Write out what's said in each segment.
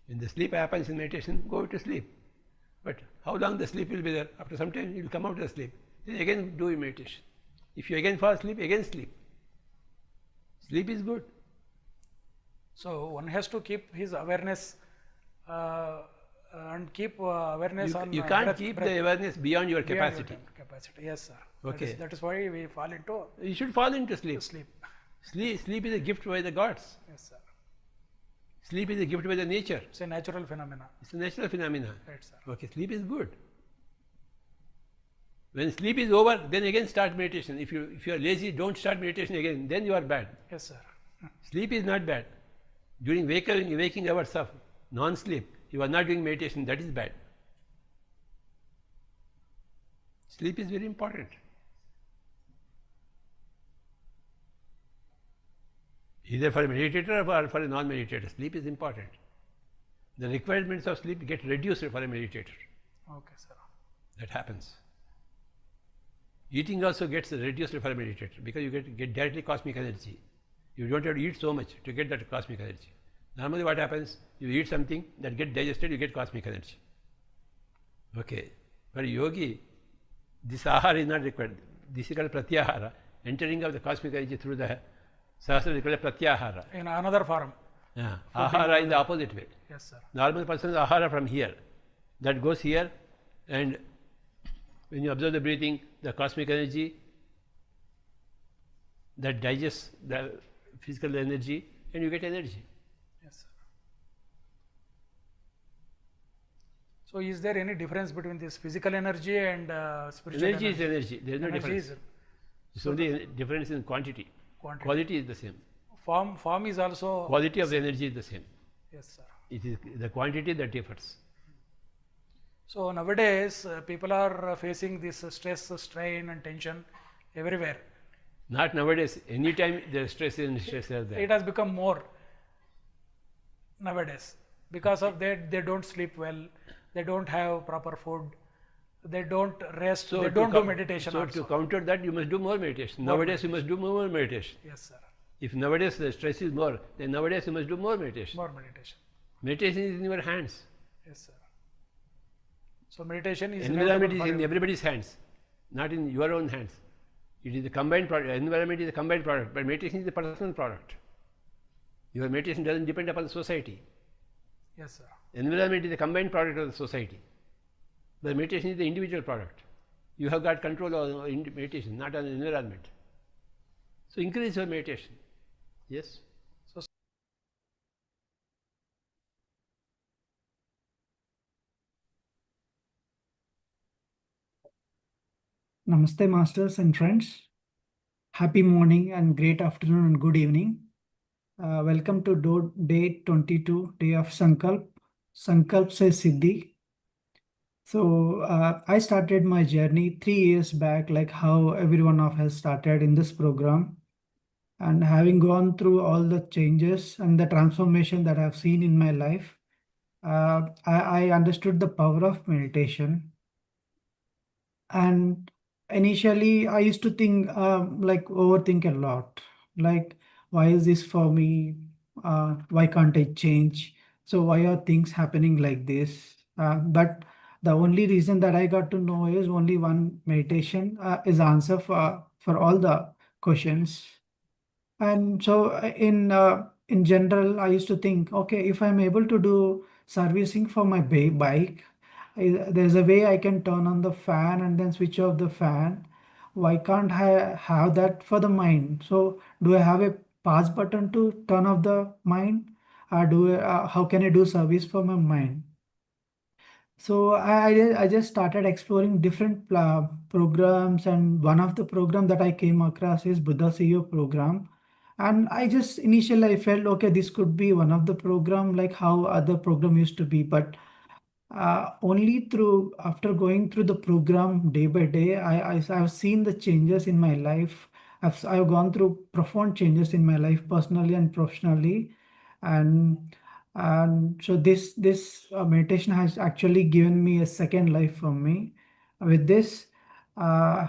When the sleep happens in meditation, go to sleep. But how long the sleep will be there? After some time, you will come out of the sleep. Then again do your meditation. If you again fall asleep, again sleep. Sleep is good. So one has to keep his awareness and keep awareness on. You can't keep the awareness beyond your capacity. Yes, sir. Okay. That is why we fall into. You should fall into sleep. Sleep. Sleep is a gift by the gods. Yes, sir. Sleep is a gift by the nature. It's a natural phenomena. It's a natural phenomena. Right, sir. Okay, sleep is good. When sleep is over, then again start meditation. If you are lazy, don't start meditation again. Then you are bad. Yes, sir. Sleep is not bad. During waking hours of non-sleep, you are not doing meditation. That is bad. Sleep is very important. Either for a meditator or for a non-meditator. Sleep is important. The requirements of sleep get reduced for a meditator. Okay, sir. That happens. Eating also gets reduced for a meditator because you get directly cosmic energy. You don't have to eat so much to get that cosmic energy. Normally what happens, you eat something that gets digested, you get cosmic energy. Okay. For a yogi, this ahara is not required. This is called pratyahara, entering of the cosmic energy through the sahasra is called pratyahara. In another form. Yeah. Ahara in the opposite way. Yes, sir. Normal person's ahara from here. That goes here, and when you observe the breathing, the cosmic energy that digests the physical energy, and you get energy. Yes, sir. So, is there any difference between this physical energy and spiritual Energy is energy. There is no Energy difference. is It's only a difference in quantity. quantity. Quality is the same. Form is also. Quality of the energy is the same. Yes, sir. It is the quantity that differs. So nowadays people are facing this stress, strain, and tension everywhere. Not nowadays. Anytime there is stress and stress are there. It has become more nowadays because of that they don't sleep well, they don't have proper food, they don't rest, they don't do meditation. So also. to counter that, you must do more meditation. Nowadays you must do more meditation. Yes, sir. If nowadays the stress is more, then nowadays you must do more meditation. More meditation. Meditation is in your hands. Yes, sir. So meditation is Environment is inevitable in for everybody's hands, not in your own hands. It is a combined product. Environment is a combined product, but meditation is a personal product. Your meditation doesn't depend upon the society. Yes, sir. Environment is a combined product of the society. But meditation is the individual product. You have got control over meditation, not on the environment. So increase your meditation. Yes? So Namaste, masters and friends. Happy morning and great afternoon and good evening. Welcome to day 22, day of Sankalp. Sankalp says Siddhi. So I started my journey 3 years back, like how everyone of us started in this program. And having gone through all the changes and the transformation that I've seen in my life, I understood the power of meditation. And initially, I used to think, like, overthink a lot. Like, why is this for me? Why can't I change? So, why are things happening like this? But the only reason that I got to know is only one meditation is answer for all the questions. And so in general, I used to think, okay, if I'm able to do servicing for my bike, there's a way I can turn on the fan and then switch off the fan. Why can't I have that for the mind? So do I have a pause button to turn off the mind? How can I do service for my mind? So I just started exploring different programs, and one of the program that I came across is Buddha CEO program. And I just initially I felt, okay, this could be one of the program like how other program used to be, but only through after going through the program day by day, I've seen the changes in my life. I've gone through profound changes in my life personally and professionally, and so this meditation has actually given me a second life from me. With this,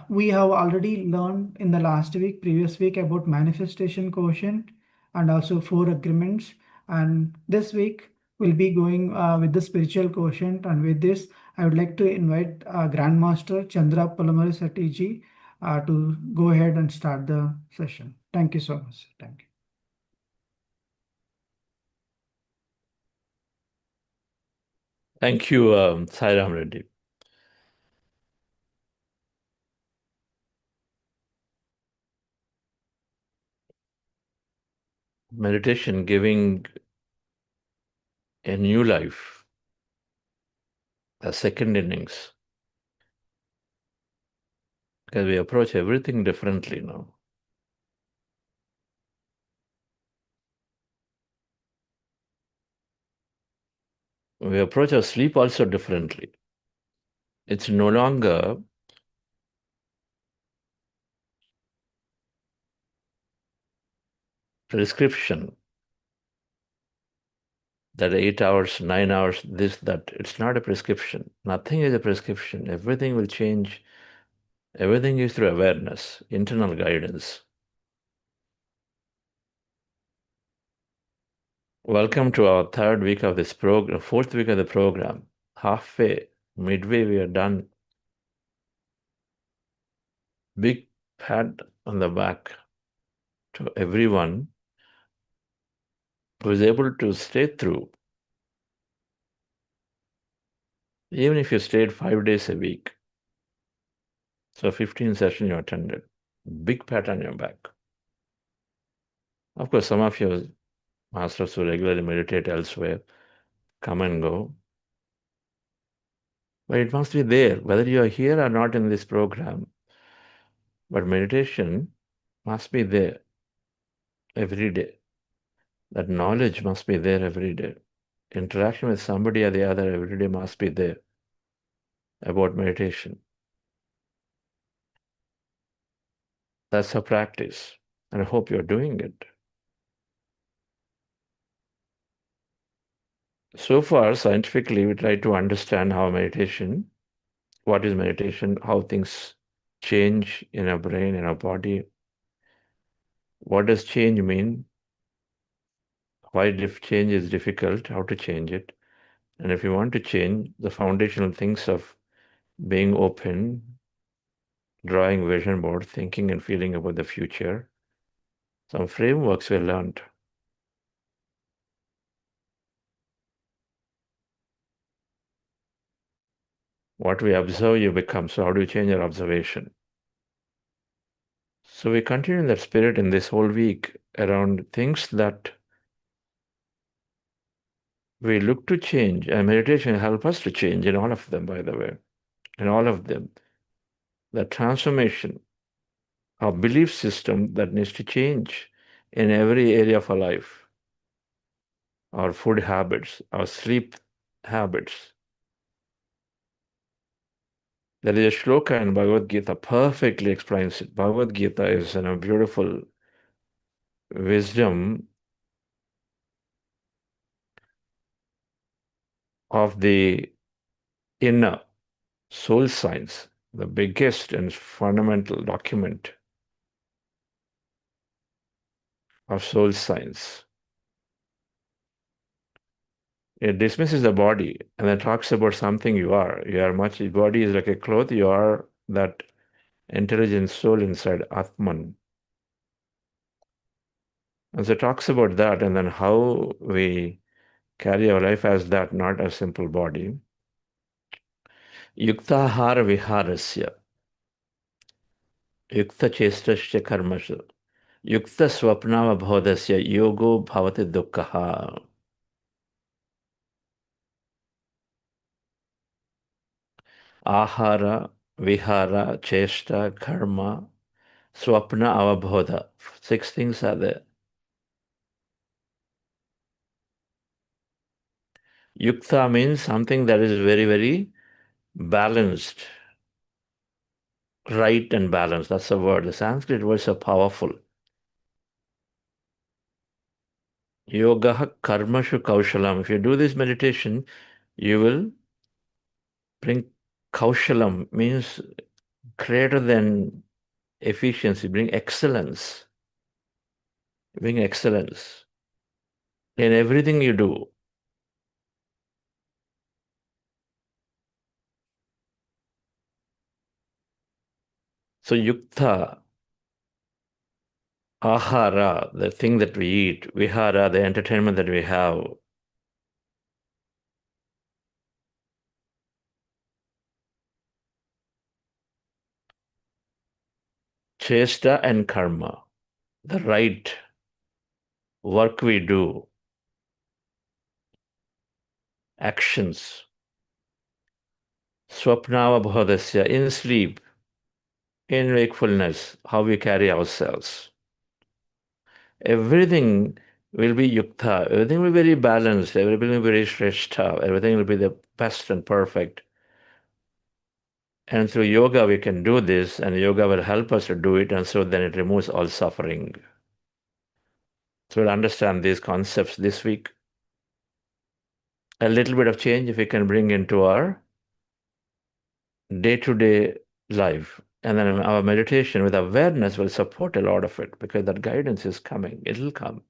we have already learned in the previous week about manifestation quotient and also four agreements, and this week we'll be going with the spiritual quotient. And with this, I would like to invite Grandmaster Chandra Palamari Satiji to go ahead and start the session. Thank you so much. Thank you. Thank you, Sai Ram Reddy. Meditation giving a new life, a second innings, because we approach everything differently now. We approach our sleep also differently. It's no longer prescription that 8 hours, 9 hours, this, that. It's not a prescription. Nothing is a prescription. Everything will change. Everything is through awareness, internal guidance. Welcome to our third week of this program, fourth week of the program. Halfway, midway, we are done. Big pat on the back to everyone who is able to stay through. Even if you stayed 5 days a week, so 15 sessions you attended, big pat on your back. Of course, some of you masters who regularly meditate elsewhere come and go. But it must be there, whether you are here or not in this program. But meditation must be there every day. That knowledge must be there every day. Interaction with somebody or the other every day must be there about meditation. That's a practice, and I hope you're doing it. So far, scientifically, we try to understand how meditation, what is meditation, how things change in our brain, in our body. What does change mean? Why change is difficult, how to change it. And if you want to change, the foundational things of being open, drawing vision board, thinking and feeling about the future, some frameworks we learned. What we observe, you become. So how do you change your observation? So we continue in that spirit in this whole week around things that we look to change, and meditation help us to change in all of them, by the way, in all of them. The transformation of belief system that needs to change in every area of our life. Our food habits, our sleep habits. There is a shloka in Bhagavad Gita perfectly explains it. Bhagavad Gita is a beautiful wisdom of the inner soul science, the biggest and fundamental document of soul science. It dismisses the body and then talks about something you are. You are much, your body is like a cloth, you are that intelligent soul inside Atman. And so it talks about that and then how we carry our life as that, not a simple body. Yuktahara viharasya, yukta chestasya karmasya, yukta swapnava bhodasya yogo bhavati dukkha. Ahara, vihara, chesta, karma, swapna, avabodha. 6 things are there. Yukta means something that is very, very balanced. Right and balanced. That's the word. The Sanskrit words are powerful. Yoga karmashu kaushalam. If you do this meditation, you will bring kaushalam, means greater than efficiency, bring excellence. Bring excellence in everything you do. So yukta, ahara, the thing that we eat, vihara, the entertainment that we have, chesta and karma, the right work we do, actions, swapnava bhodasya, in sleep, in wakefulness, how we carry ourselves. Everything will be yukta, everything will be very balanced, everything will be very shrestha, everything will be the best and perfect. And through yoga, we can do this, and yoga will help us to do it, and so then it removes all suffering. So we'll understand these concepts this week. A little bit of change if we can bring into our day-to-day life. And then our meditation with awareness will support a lot of it because that guidance is coming. It'll come.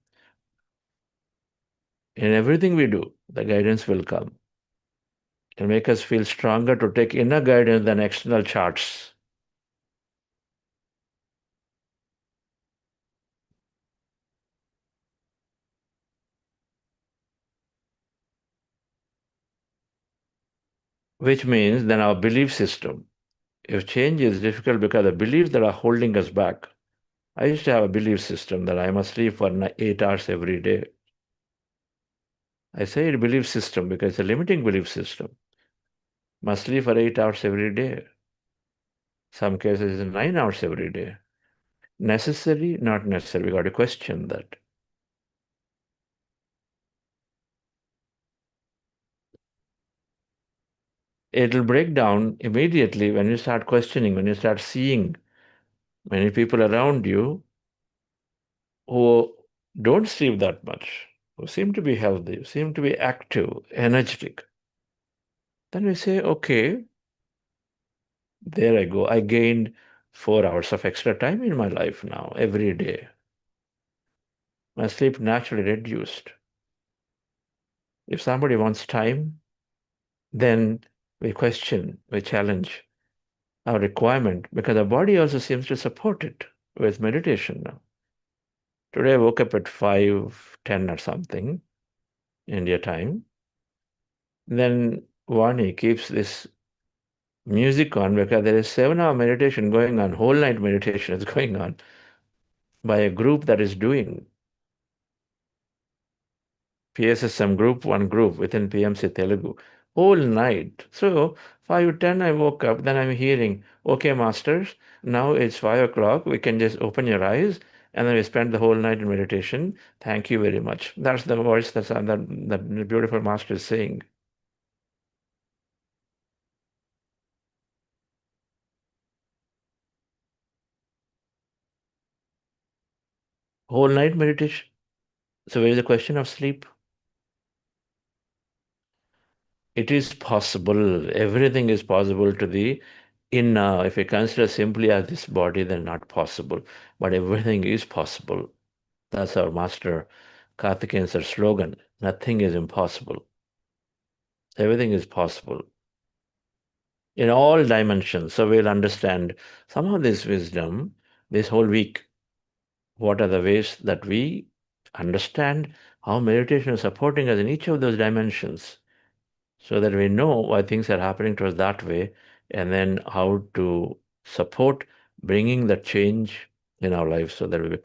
In everything we do, the guidance will come. It'll make us feel stronger to take inner guidance than external charts. Which means then our belief system. If change is difficult because the beliefs that are holding us back. I used to have a belief system that I must sleep for 8 hours every day. I say belief system because it's a limiting belief system. Must sleep for 8 hours every day. Some cases 9 hours every day. Necessary, not necessary. We got to question that. It'll break down immediately when you start questioning, when you start seeing many people around you who don't sleep that much, who seem to be healthy, seem to be active, energetic. Then we say, okay, there I go. I gained 4 hours of extra time in my life now, every day. My sleep naturally reduced. If somebody wants time, then we question, we challenge our requirement because the body also seems to support it with meditation now. Today I woke up at 5:10 or something, India time. Then Vani keeps this music on because there is 7-hour meditation going on, whole night meditation is going on by a group that is doing PSSM group, one group within PMC Telugu, whole night. So 5:10 I woke up, then I'm hearing, okay, masters, now it's 5 o'clock, we can just open your eyes, and then we spent the whole night in meditation. Thank you very much. That's the voice that beautiful master is saying. Whole night meditation. So where is the question of sleep? It is possible. Everything is possible to the inner. If we consider simply as this body, then not possible. But everything is possible. That's our master Karthikeyan's slogan. Nothing is impossible. Everything is possible in all dimensions. So we'll understand some of this wisdom this whole week. What are the ways that we understand how meditation is supporting us in each of those dimensions so that we know why things are happening to us that way and then how to support bringing the change in our lives so that we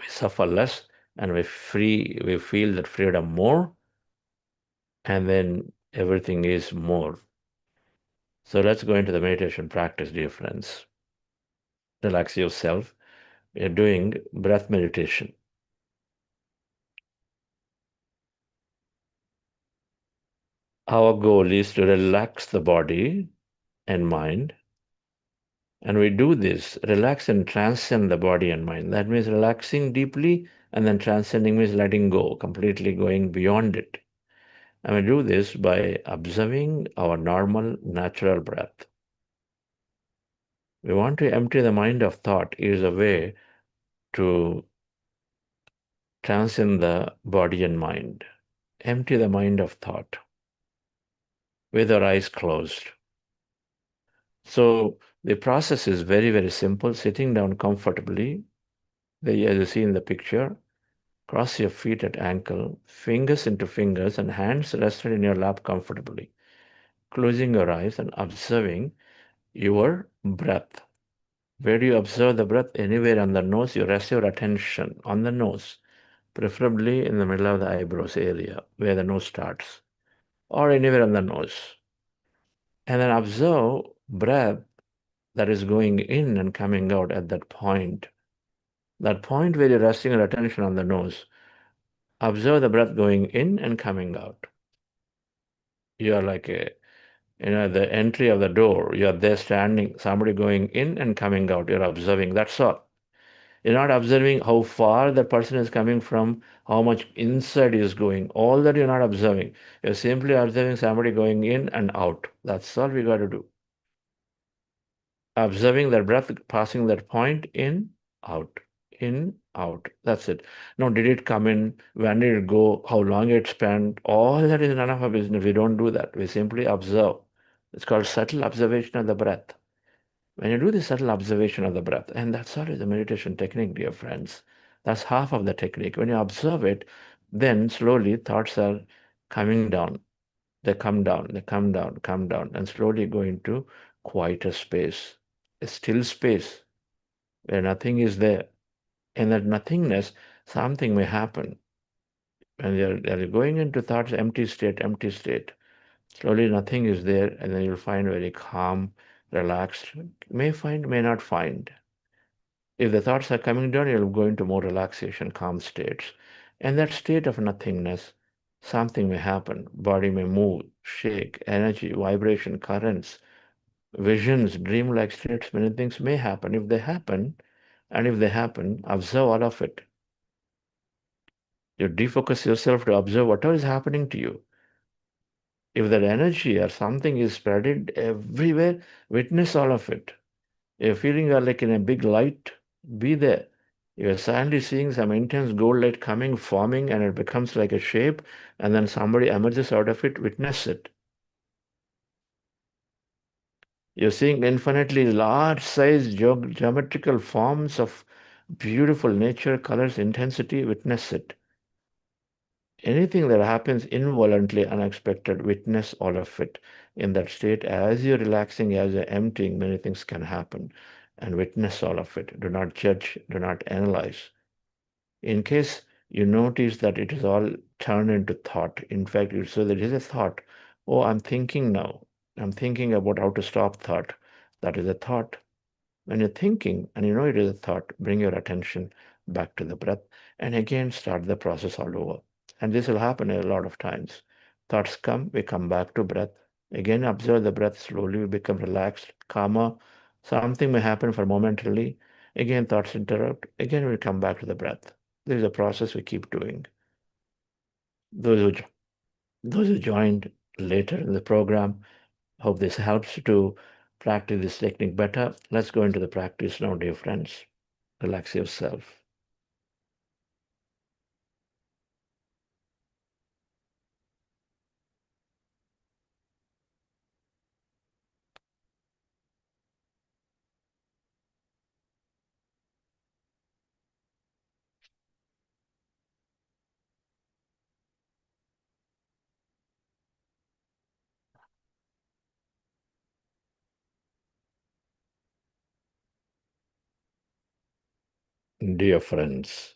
suffer less and we feel that freedom more, and then everything is more. So let's go into the meditation practice, dear friends. Relax yourself. You're doing breath meditation. Our goal is to relax the body and mind. And we do this, relax and transcend the body and mind. That means relaxing deeply, and then transcending means letting go, completely going beyond it. And we do this by observing our normal, natural breath. We want to empty the mind of thought is a way to transcend the body and mind. Empty the mind of thought with our eyes closed. So the process is very, very simple. Sitting down comfortably, as you see in the picture, cross your feet at ankle, fingers into fingers, and hands rested in your lap comfortably. Closing your eyes and observing your breath. Where do you observe the breath? Anywhere on the nose, you rest your attention on the nose, preferably in the middle of the eyebrows area, where the nose starts, or anywhere on the nose. And then observe breath that is going in and coming out at that point. That point where you're resting your attention on the nose. Observe the breath going in and coming out. You are like the entry of the door. You are there standing, somebody going in and coming out. You're observing. That's all. You're not observing how far that person is coming from, how much inside is going. All that you're not observing. You're simply observing somebody going in and out. That's all we got to do. Observing their breath passing that point in, out, in, out. That's it. Now, did it come in? When did it go? How long it spent? All that is none of our business. We don't do that. We simply observe. It's called subtle observation of the breath. When you do the subtle observation of the breath, and that's all is the meditation technique, dear friends. That's half of the technique. When you observe it, then slowly thoughts are coming down. They come down, they come down, and slowly go into quieter space, a still space where nothing is there. In that nothingness, something may happen. When they're going into thoughts, empty state, slowly nothing is there, and then you'll find very calm, relaxed. May find, may not find. If the thoughts are coming down, you'll go into more relaxation, calm states. And that state of nothingness, something may happen. Body may move, shake, energy, vibration, currents, visions, dreamlike states, many things may happen. If they happen, and if they happen, observe all of it. You defocus yourself to observe whatever is happening to you. If that energy or something is spreaded everywhere, witness all of it. You're feeling you're like in a big light, be there. You're suddenly seeing some intense gold light coming, forming, and it becomes like a shape, and then somebody emerges out of it, witness it. You're seeing infinitely large size geometrical forms of beautiful nature, colors, intensity, witness it. Anything that happens involuntarily, unexpected, witness all of it. In that state, as you're relaxing, as you're emptying, many things can happen. And witness all of it. Do not judge, do not analyze. In case you notice that it is all turned into thought, in fact, so there is a thought. Oh, I'm thinking now. I'm thinking about how to stop thought. That is a thought. When you're thinking and you know it is a thought, bring your attention back to the breath and again start the process all over. And this will happen a lot of times. Thoughts come, we come back to breath. Again, observe the breath slowly, we become relaxed, calmer. Something may happen for momentarily. Again, thoughts interrupt. Again, we come back to the breath. This is a process we keep doing. Those who, those who joined later in the program, hope this helps to practice this technique better. Let's go into the practice now, dear friends. Relax yourself. Dear friends,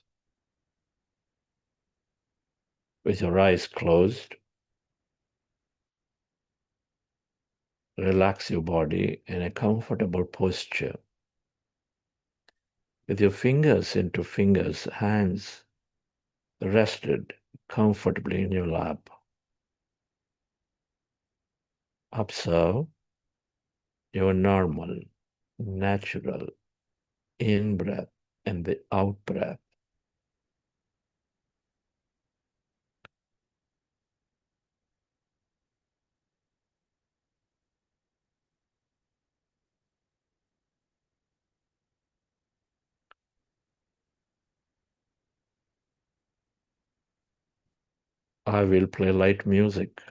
with your eyes closed, relax your body in a comfortable posture. With your fingers into fingers, hands rested comfortably in your lap. Observe your normal, natural in breath and the out breath. I will play light music,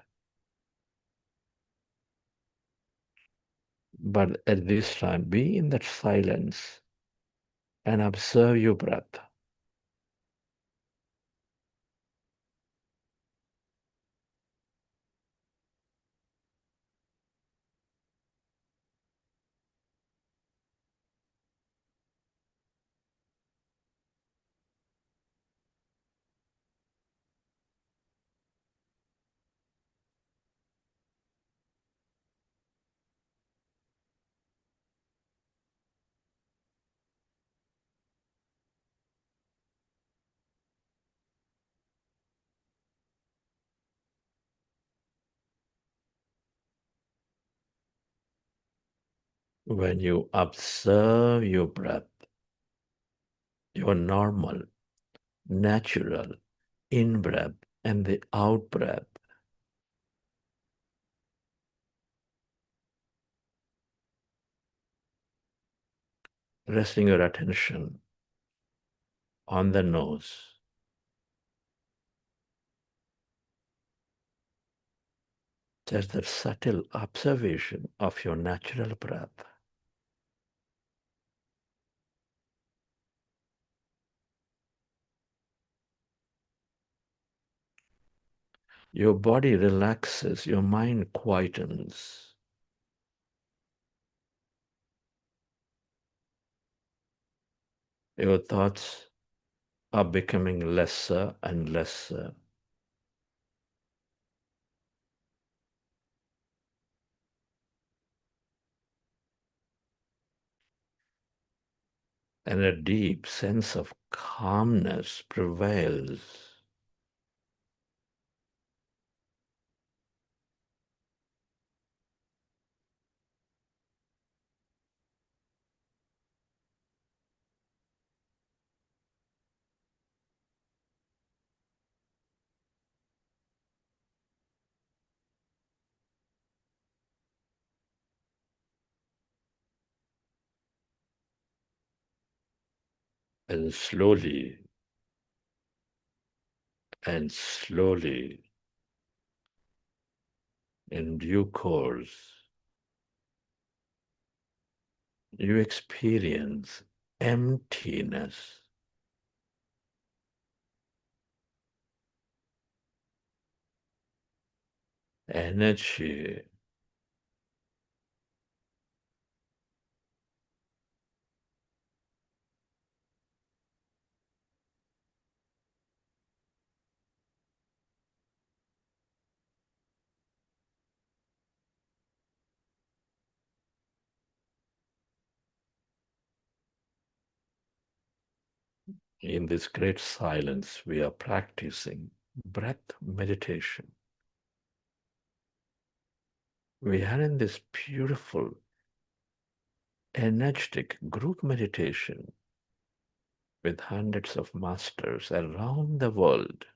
but at this time, be in that silence and observe your breath. When you observe your breath, your normal, natural in-breath and the out-breath. Resting your attention on the nose. Just that subtle observation of your natural breath. Your body relaxes, your mind quietens. Your thoughts are becoming lesser and lesser. And a deep sense of calmness prevails. And slowly and slowly, in due course, you experience emptiness. Energy. In this great silence, we are practicing breath meditation. We are in this beautiful, energetic group meditation with hundreds of masters around the world.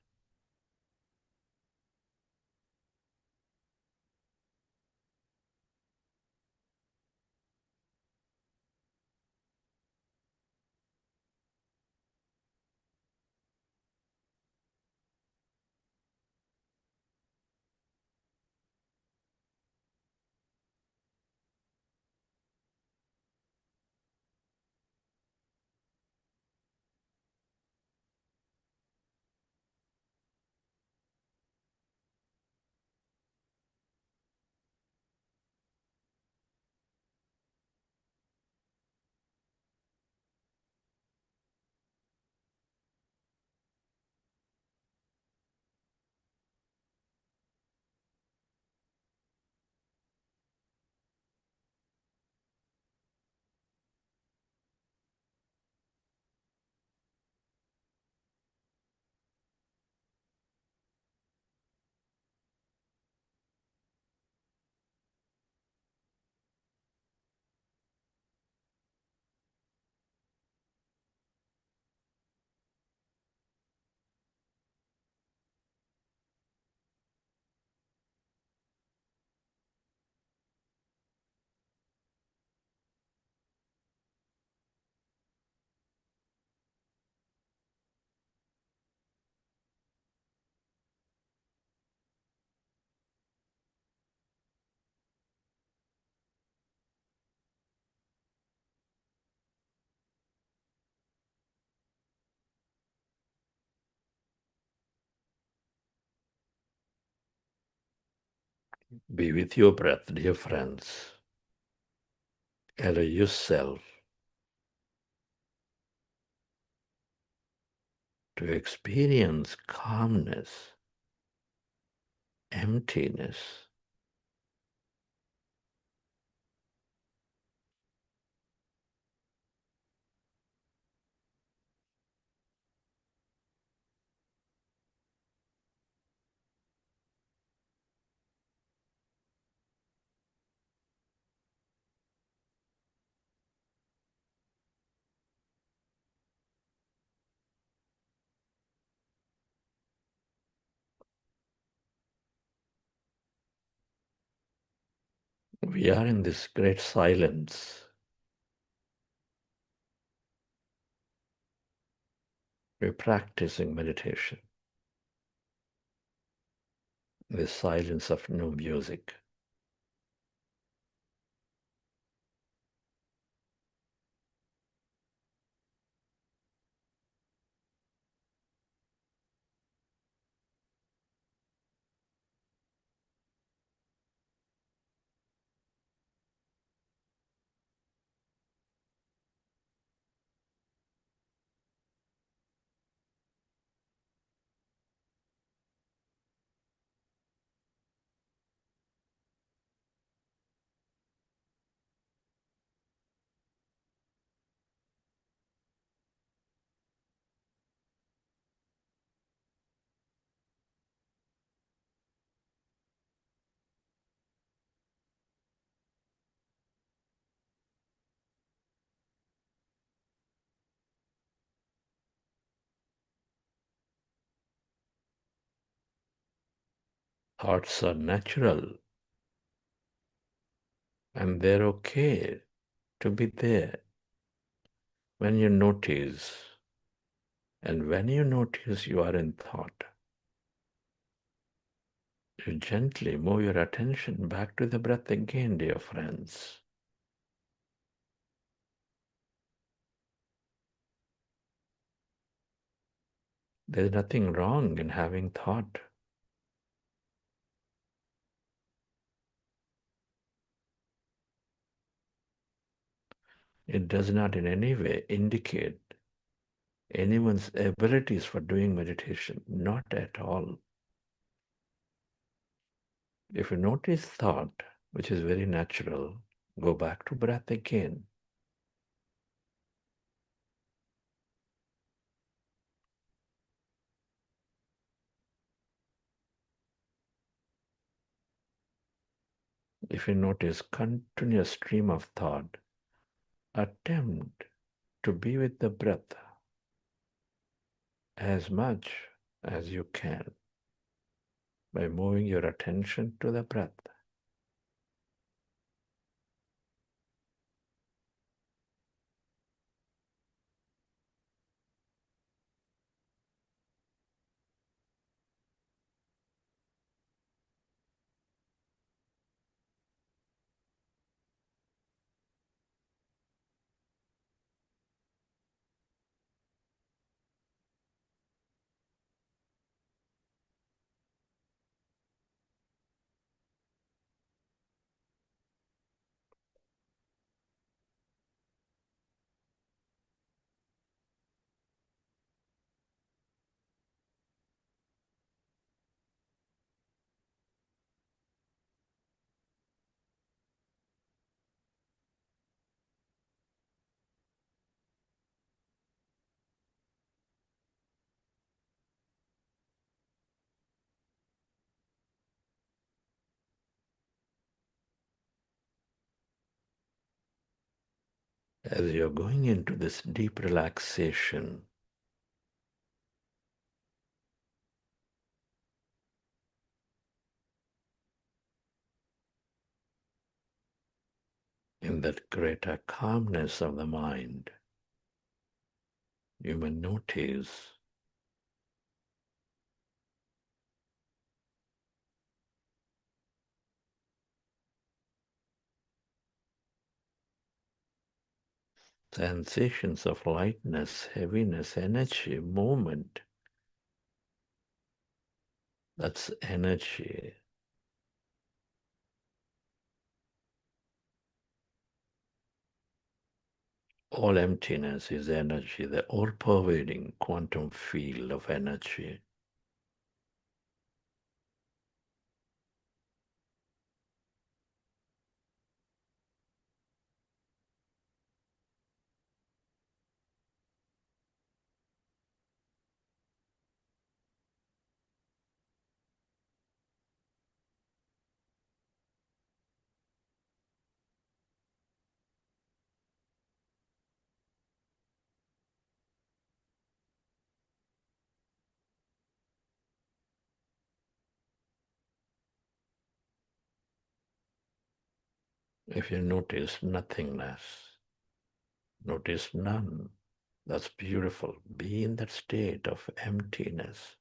Be with your breath, dear friends. Allow yourself to experience calmness, emptiness, We are in this great silence. We're practicing meditation. The silence of no music. Thoughts are natural and they're okay to be there. When you notice, and when you notice you are in thought, you gently move your attention back to the breath again, dear friends. There's nothing wrong in having thought. It does not in any way indicate anyone's abilities for doing meditation, not at all. If you notice thought, which is very natural, go back to breath again. If you notice continuous stream of thought, attempt to be with the breath as much as you can by moving your attention to the breath. As you're going into this deep relaxation, in that greater calmness of the mind, you may notice sensations of lightness, heaviness, energy, movement. That's energy. All emptiness is energy, the all-pervading quantum field of energy. If you notice nothingness, notice none. That's beautiful. Be in that state of emptiness.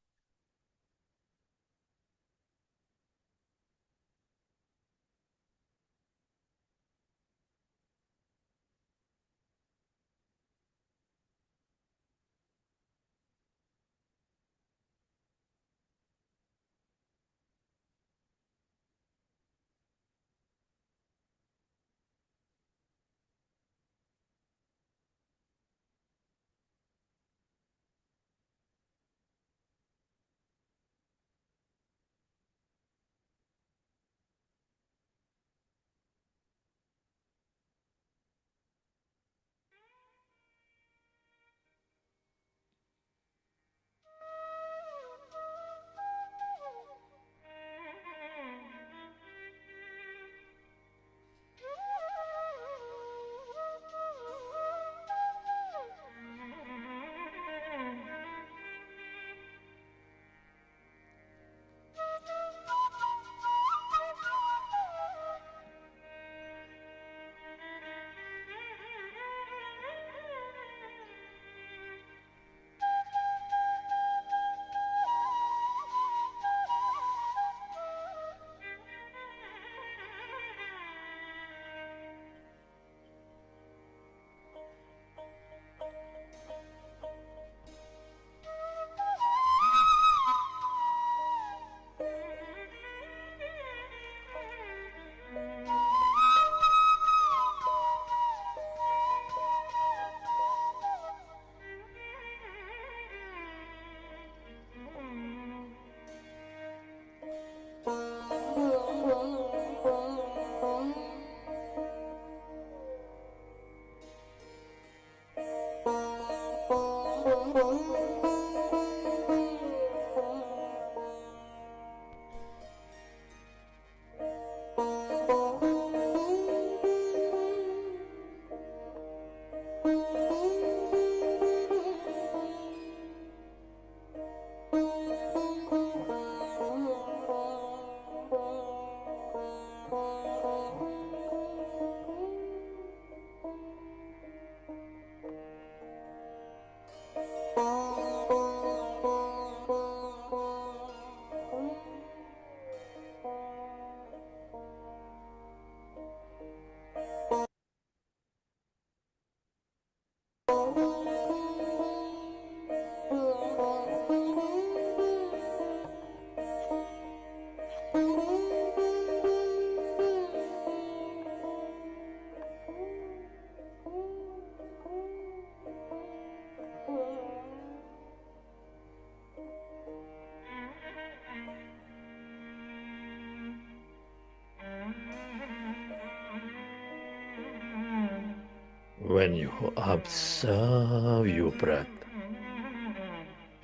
When you observe your breath,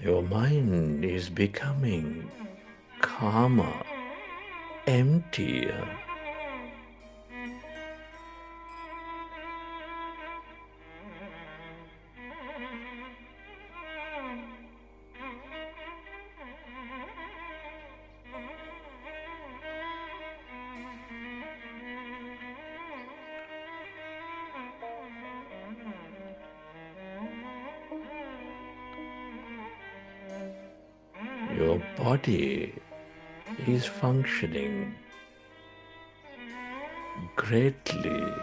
your mind is becoming calmer, emptier. Your body is functioning greatly.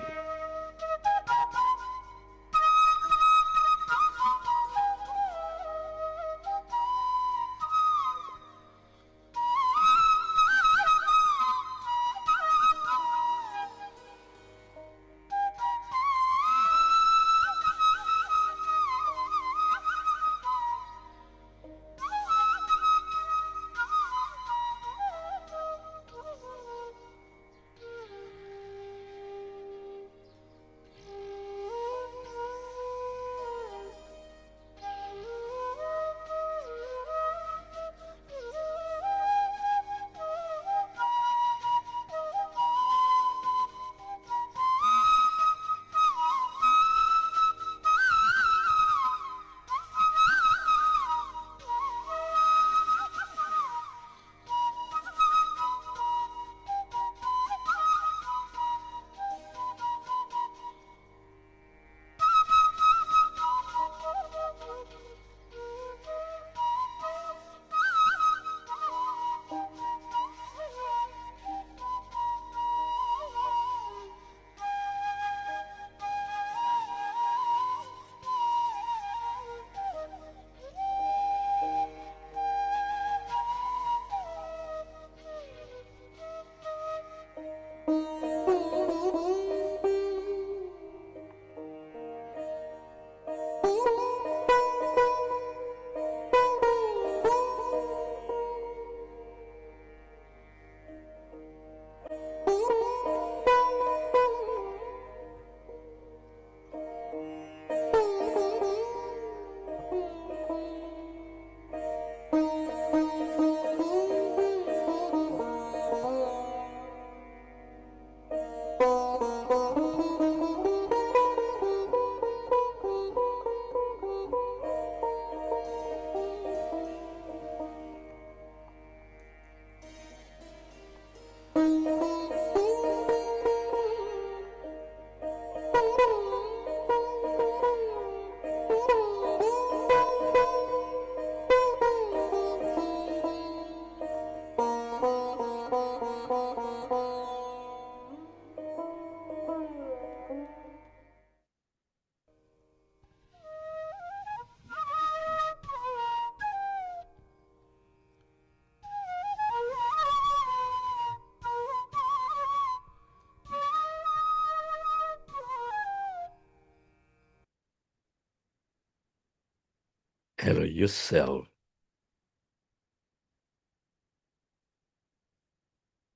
Allow yourself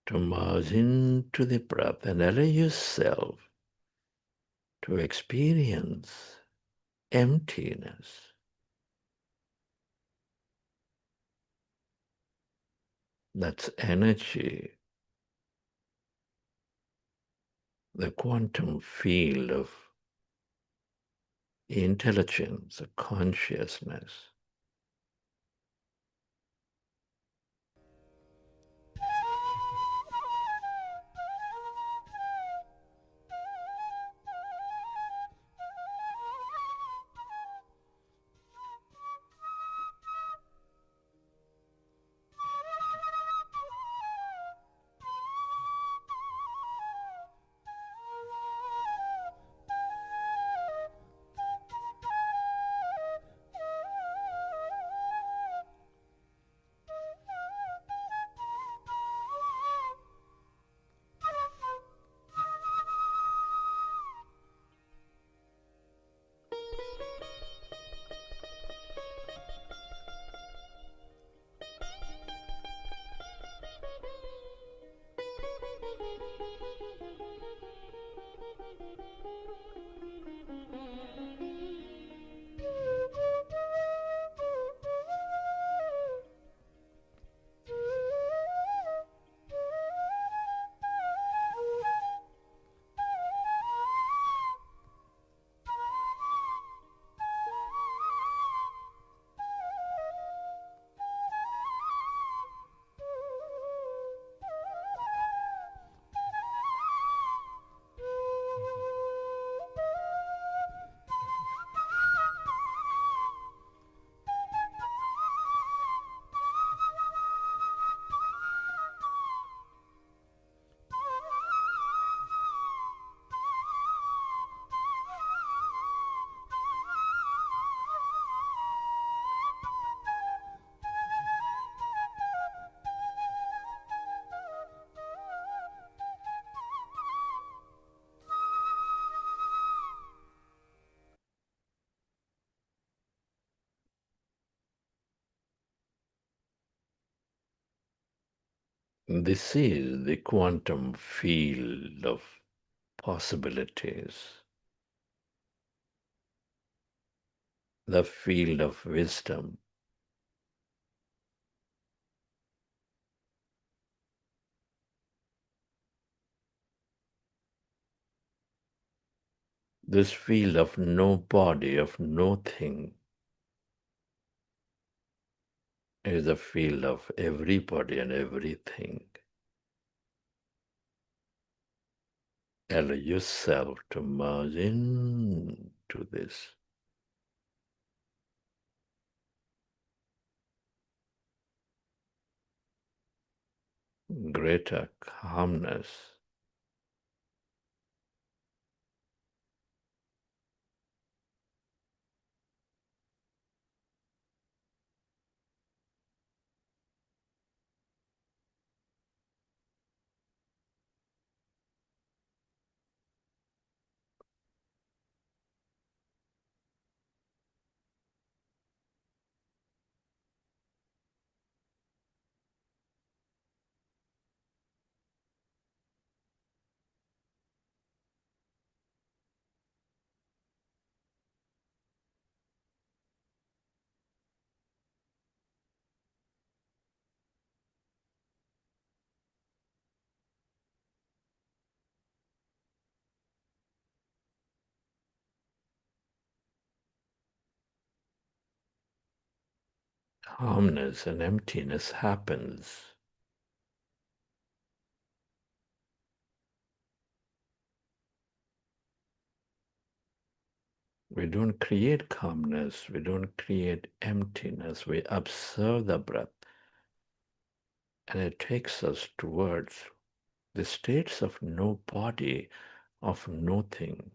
to merge into the breath and allow yourself to experience emptiness. That's energy, the quantum field of intelligence, of consciousness. This is the quantum field of possibilities, the field of wisdom. This field of no body, of no thing, is the field of everybody and everything. Allow yourself to merge into this. Greater calmness. Calmness and emptiness happens. We don't create calmness, we don't create emptiness. We observe the breath and it takes us towards the states of no body, of nothing.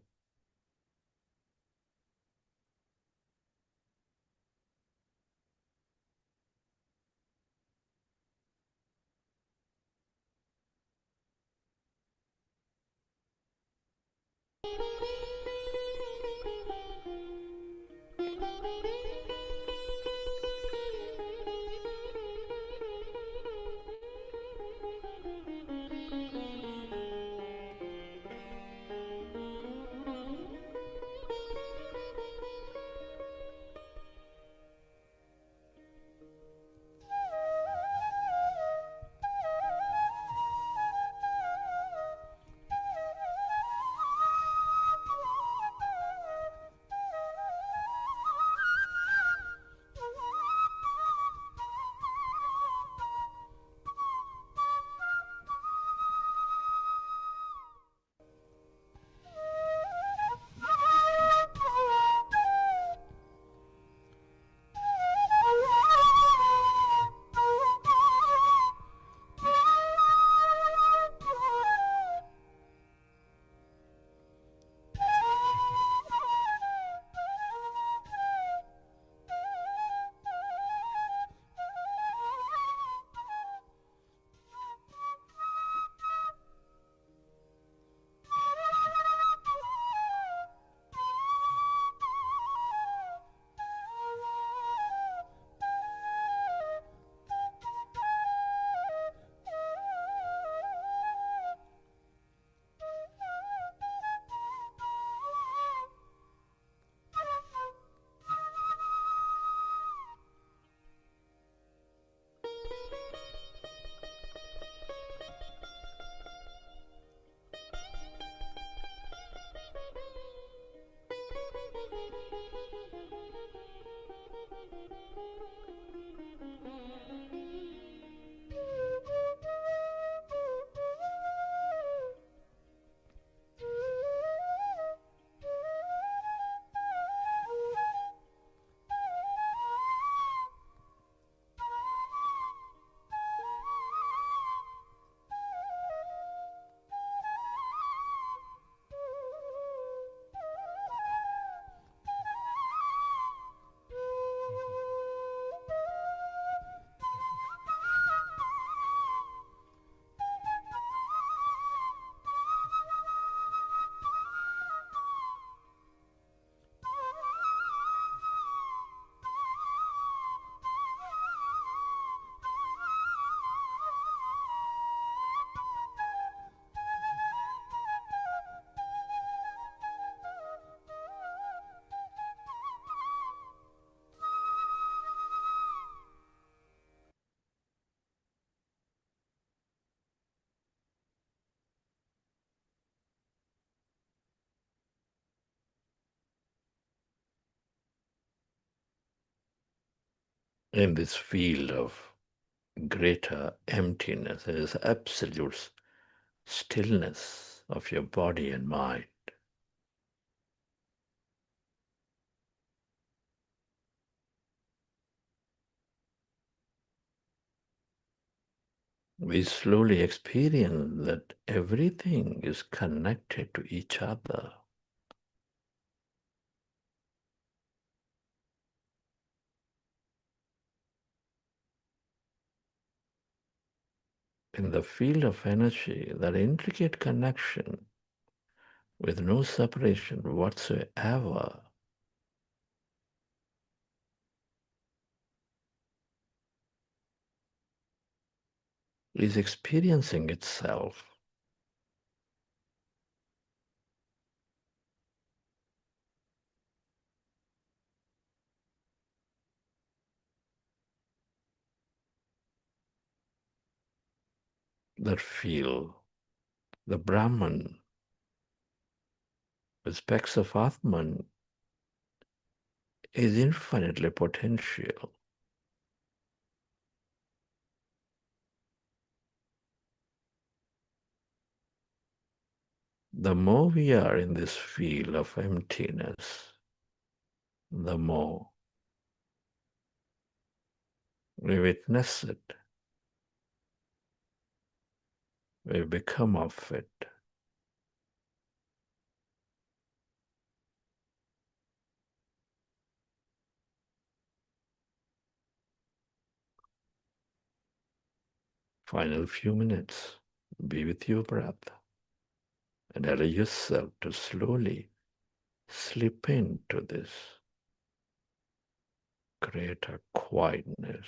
in this field of greater emptiness. There is absolute stillness of your body and mind. We slowly experience that everything is connected to each other. In the field of energy, that intricate connection with no separation whatsoever is experiencing itself. That feel the Brahman with specks of Atman is infinitely potential. The more we are in this field of emptiness, the more we witness it, we become of it. Final few minutes, be with your breath and allow yourself to slowly slip into this greater quietness.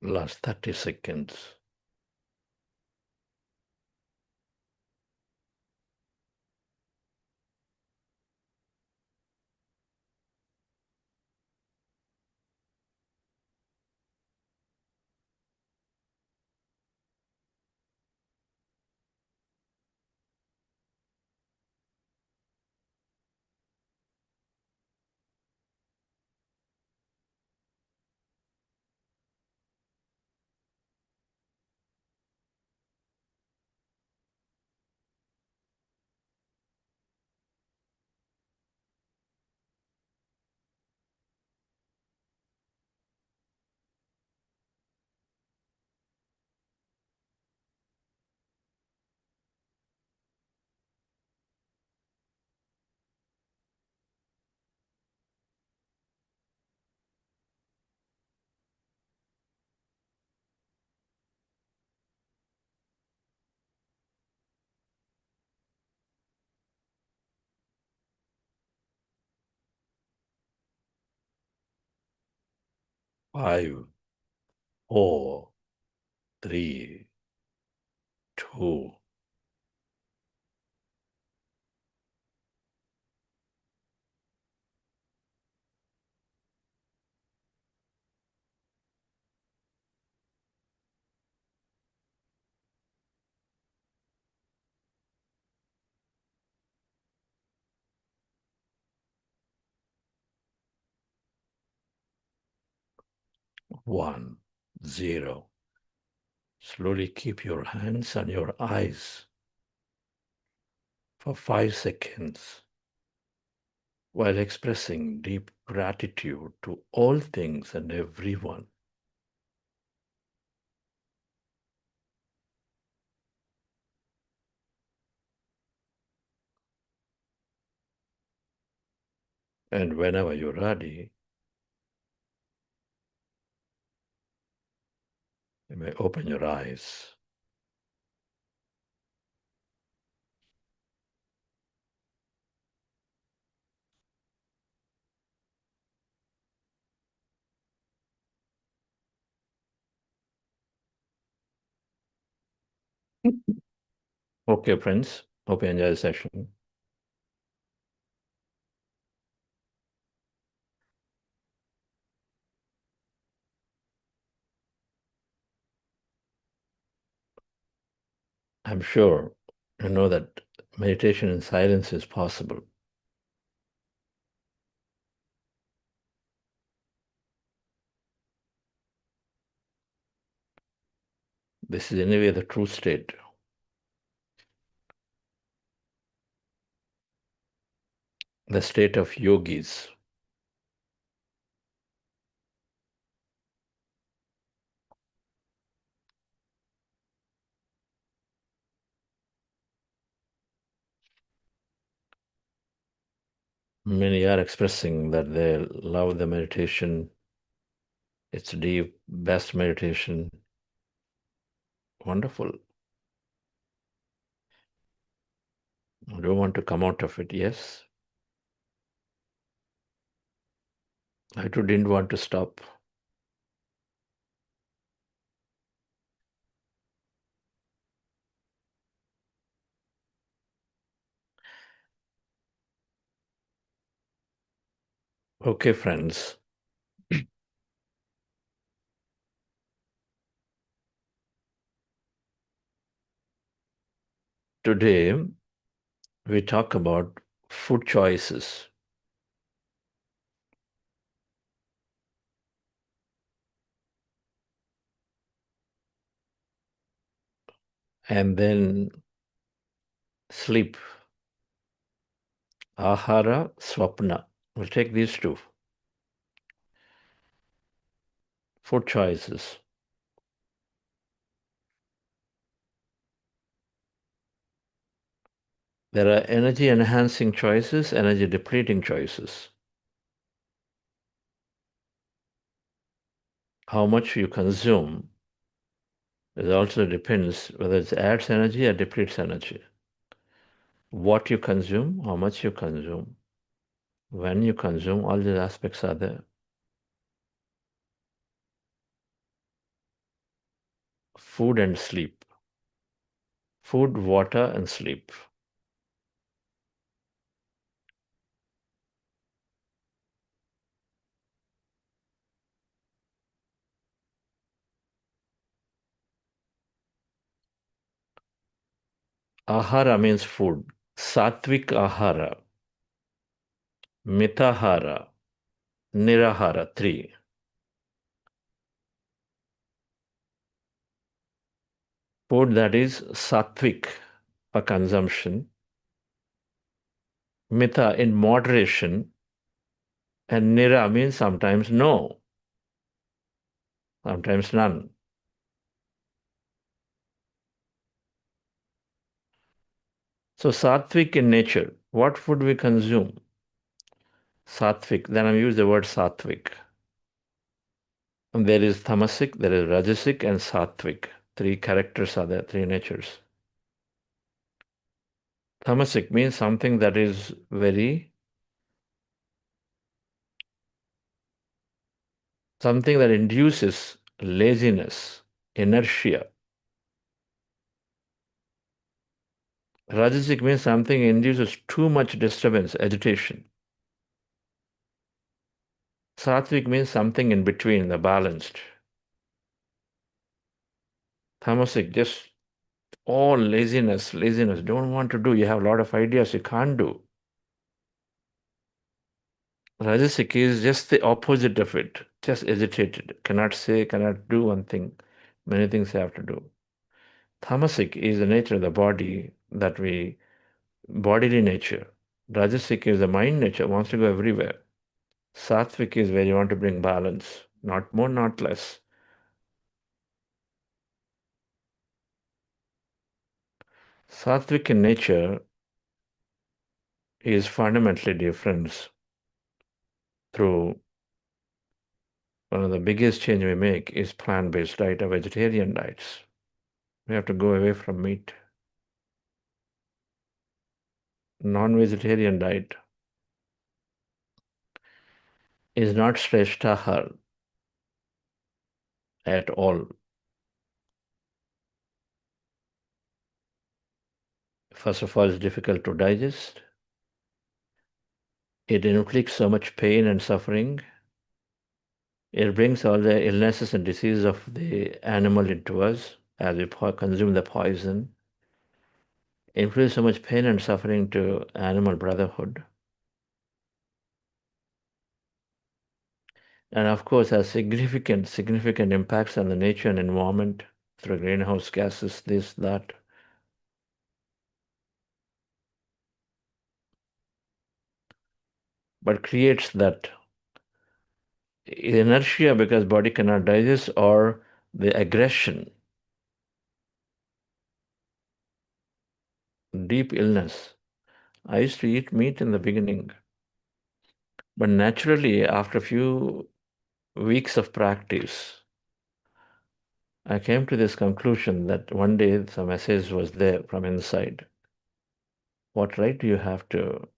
Last 30 seconds. 5, 4, 3, 2. One, 0. Slowly keep your hands on your eyes for 5 seconds while expressing deep gratitude to all things and everyone. And whenever you're ready, you may open your eyes. Okay, friends, hope you enjoy the session. I'm sure you know that meditation in silence is possible. This is anyway the true state. The state of yogis. Many are expressing that they love the meditation. It's deep, best meditation. Wonderful. I don't want to come out of it, yes. I too didn't want to stop. Okay, friends. Today, we talk about food choices. And then sleep. Ahara, swapna. We'll take these two. Food choices. There are energy enhancing choices, energy depleting choices. How much you consume, it also depends whether it adds energy or depletes energy. What you consume, how much you consume, when you consume, all these aspects are there. Food and sleep. Food, water, and sleep. Ahara means food. Sattvic ahara, mitahara, nirahara, 3. Food that is sattvic for consumption, mita in moderation, and nira means sometimes no, sometimes none. So sattvic in nature, what food we consume? Sattvic, then I use the word sattvic. And there is tamasic, there is rajasic, and sattvic. 3 characters are there, 3 natures. Tamasic means something that is very something that induces laziness, inertia. Rajasic means something induces too much disturbance, agitation. Sattvic means something in between, the balanced. Tamasic, just all laziness, don't want to do. You have a lot of ideas you can't do. Rajasic is just the opposite of it, just agitated, cannot say, cannot do one thing. Many things you have to do. Tamasic is the nature of the body bodily nature. Rajasic is the mind nature, wants to go everywhere. Sattvic is where you want to bring balance, not more, not less. Sattvic in nature is fundamentally different through one of the biggest change we make is plant-based diet or vegetarian diets. We have to go away from meat. Non-vegetarian diet is not Shrestahar at all. First of all, it's difficult to digest. It inflicts so much pain and suffering. It brings all the illnesses and diseases of the animal into us as we consume the poison. It inflicts so much pain and suffering to animal brotherhood. And of course, has significant impacts on the nature and environment through greenhouse gases, this, that. But creates that inertia because body cannot digest, or the aggression, deep illness. I used to eat meat in the beginning, but naturally, after a few weeks of practice, I came to this conclusion that one day some message was there from inside. What right do you have to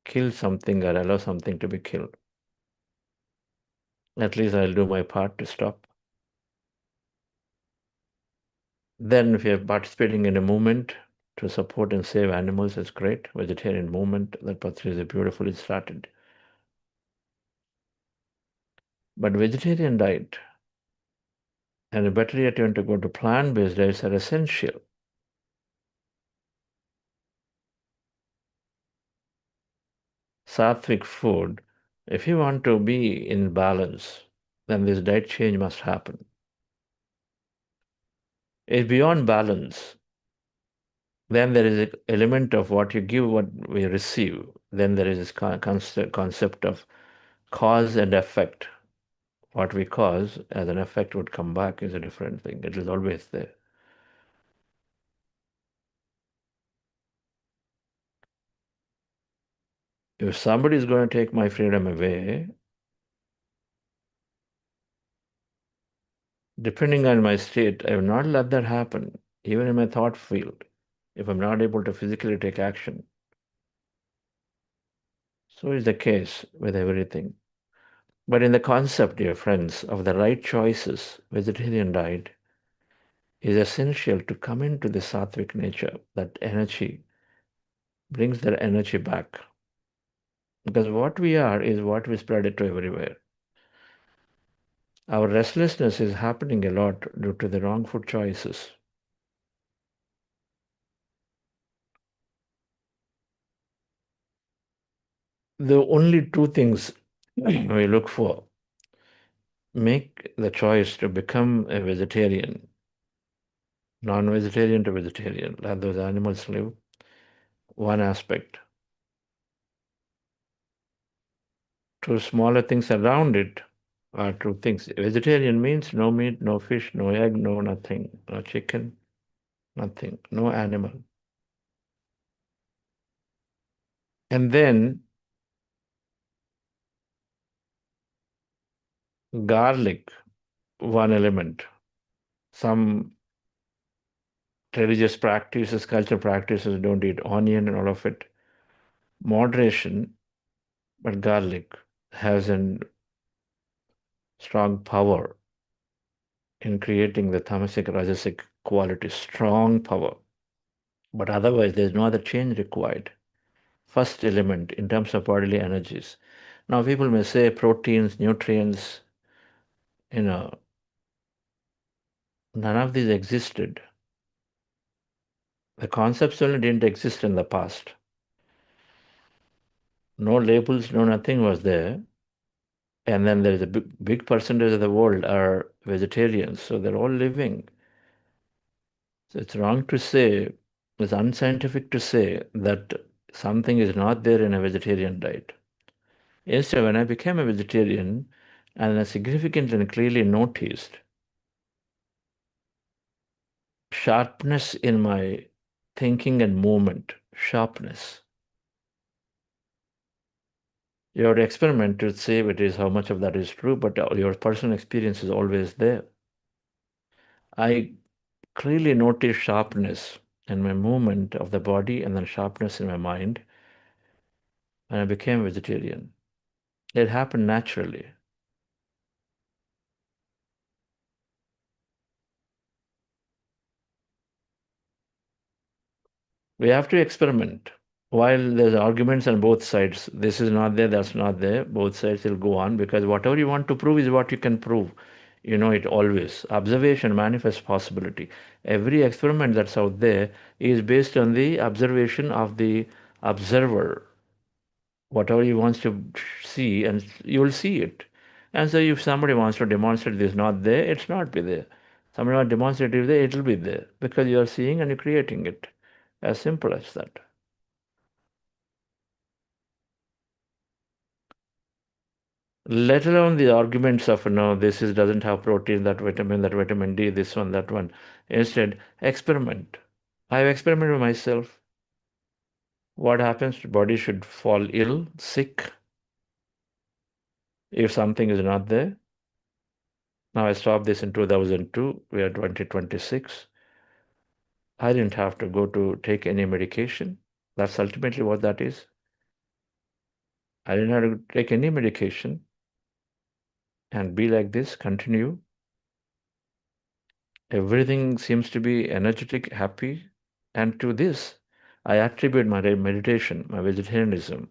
kill something or allow something to be killed? At least I'll do my part to stop. Then if you're participating in a movement to support and save animals, it's great. Vegetarian movement that Patricia beautifully started. But vegetarian diet and a better yet, you want to go to plant-based diets are essential. Sattvic food, if you want to be in balance, then this diet change must happen. It's beyond balance. Then there is an element of what you give, what we receive. Then there is this concept of cause and effect. What we cause as an effect would come back is a different thing. It is always there. If somebody is going to take my freedom away, depending on my state, I will not let that happen, even in my thought field, if I'm not able to physically take action. So is the case with everything. But in the concept, dear friends, of the right choices, vegetarian diet is essential to come into the sattvic nature, that energy, brings their energy back. Because what we are is what we spread it to everywhere. Our restlessness is happening a lot due to the wrong food choices. The only two things we look for: make the choice to become a vegetarian, non-vegetarian to vegetarian, let those animals live. One aspect. Two smaller things around it are two things. Vegetarian means no meat, no fish, no egg, no nothing, no chicken, nothing, no animal. And then garlic, one element. Some religious practices, cultural practices don't eat onion and all of it. Moderation, but garlic has an strong power in creating the tamasic, rajasic quality, strong power. But otherwise, there's no other change required. First element in terms of bodily energies. Now, people may say proteins, nutrients, none of these existed. The concepts only didn't exist in the past. No labels, no nothing was there. And then there's a big percentage of the world are vegetarians, so they're all living. So it's wrong to say, it's unscientific to say that something is not there in a vegetarian diet. Instead, when I became a vegetarian, and I significantly and clearly noticed sharpness in my thinking and movement, sharpness. You have to experiment to see if it is how much of that is true, but your personal experience is always there. I clearly notice sharpness in my movement of the body and then sharpness in my mind when I became vegetarian. It happened naturally. We have to experiment. While there's arguments on both sides, this is not there, that's not there, both sides will go on because whatever you want to prove is what you can prove. You know it always. Observation manifests possibility. Every experiment that's out there is based on the observation of the observer. Whatever he wants to see, and you will see it. And so if somebody wants to demonstrate this not there, it's not be there. Somebody wants to demonstrate it there, it will be there because you are seeing and you're creating it. As simple as that. Let alone the arguments of no, this is doesn't have protein, that vitamin D, this one, that one. Instead, experiment. I've experimented with myself. What happens? The body should fall ill, sick, if something is not there. Now I stopped this in 2002. We are 2026. I didn't have to go to take any medication. That's ultimately what that is. I didn't have to take any medication and be like this, continue. Everything seems to be energetic, happy. And to this, I attribute my meditation, my vegetarianism,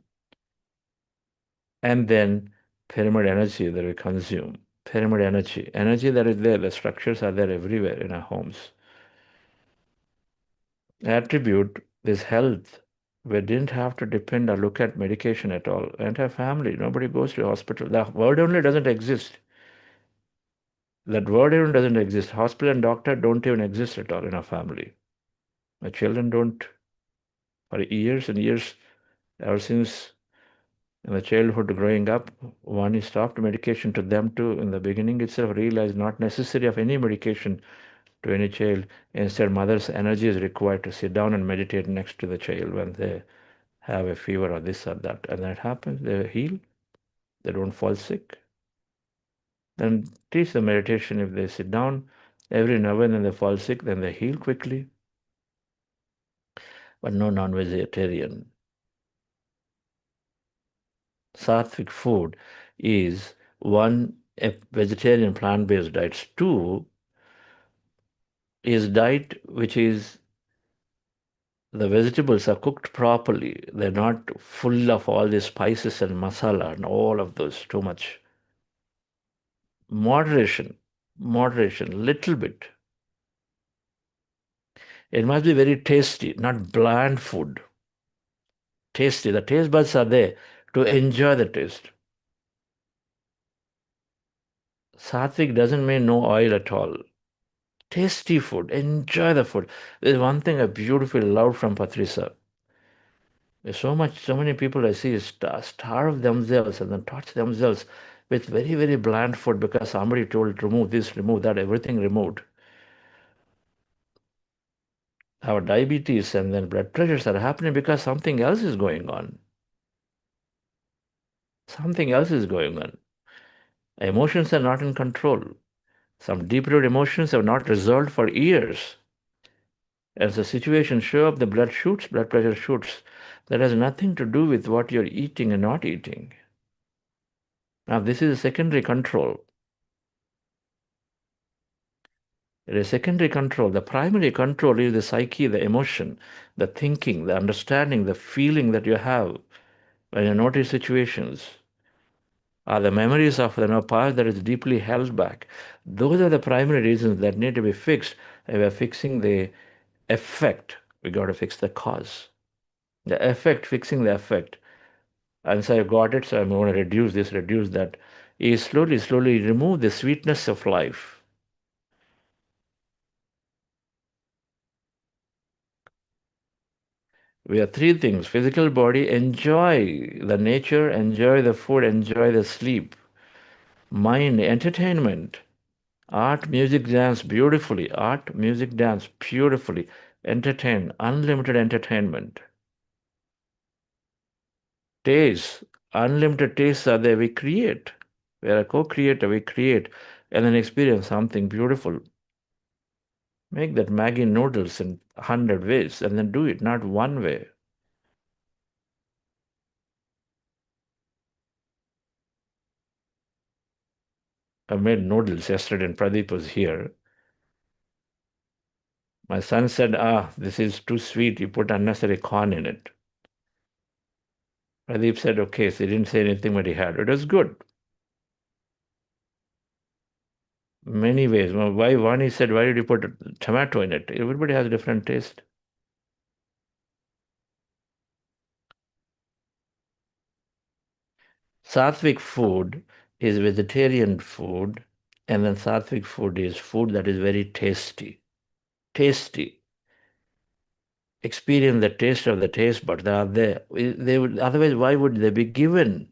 and then pyramid energy that we consume. Pyramid energy that is there, the structures are there everywhere in our homes. I attribute this health. We didn't have to depend or look at medication at all. Entire family, nobody goes to hospital. The word only doesn't exist. That word even doesn't exist. Hospital and doctor don't even exist at all in our family. My children don't. For years and years, ever since in the childhood growing up, one is stopped medication to them too. In the beginning itself, realized not necessary of any medication to any child. Instead, mother's energy is required to sit down and meditate next to the child when they have a fever or this or that. And that happens, they heal, they don't fall sick. Then teach the meditation if they sit down. Every now and then they fall sick, then they heal quickly. But no non-vegetarian. Sattvic food is one, a vegetarian plant-based diet. Two is diet which is the vegetables are cooked properly. They're not full of all these spices and masala and all of those too much. Moderation, little bit. It must be very tasty, not bland food. Tasty. The taste buds are there to enjoy the taste. Sattvic doesn't mean no oil at all. Tasty food. Enjoy the food. There's one thing I beautifully love from Patrisa. There's so many people I see starve themselves and then torture themselves with very, very bland food because somebody told remove this, remove that, everything removed. Our diabetes and then blood pressures are happening because something else is going on. Something else is going on. Emotions are not in control. Some deep-rooted emotions have not resolved for years. As the situation show up, the blood pressure shoots. That has nothing to do with what you're eating and not eating. Now, this is a secondary control. It is secondary control. The primary control is the psyche, the emotion, the thinking, the understanding, the feeling that you have when you notice situations, are the memories of the past that is deeply held back. Those are the primary reasons that need to be fixed. And we are fixing the effect. We got to fix the cause. The effect, fixing the effect. And so I got it, so I'm going to reduce this, reduce that. Is slowly remove the sweetness of life. We have three things: physical body, enjoy the nature, enjoy the food, enjoy the sleep. Mind, entertainment. Art, music, dance beautifully. Art, music, dance beautifully. Entertain, unlimited entertainment. Taste, unlimited tastes are there. We create. We are a co-creator. We create and then experience something beautiful. Make that Maggi noodles in 100 ways and then do it, not one way. I made noodles yesterday and Pradeep was here. My son said, this is too sweet. You put unnecessary corn in it. Pradeep said, okay. So he didn't say anything, but he had. It was good. Many ways. Well, why one he said, why did you put tomato in it? Everybody has a different taste. Sattvic food is vegetarian food, and then sattvic food is food that is very tasty. Tasty. Experience the taste of the taste buds that are there. They would, otherwise, why would they be given?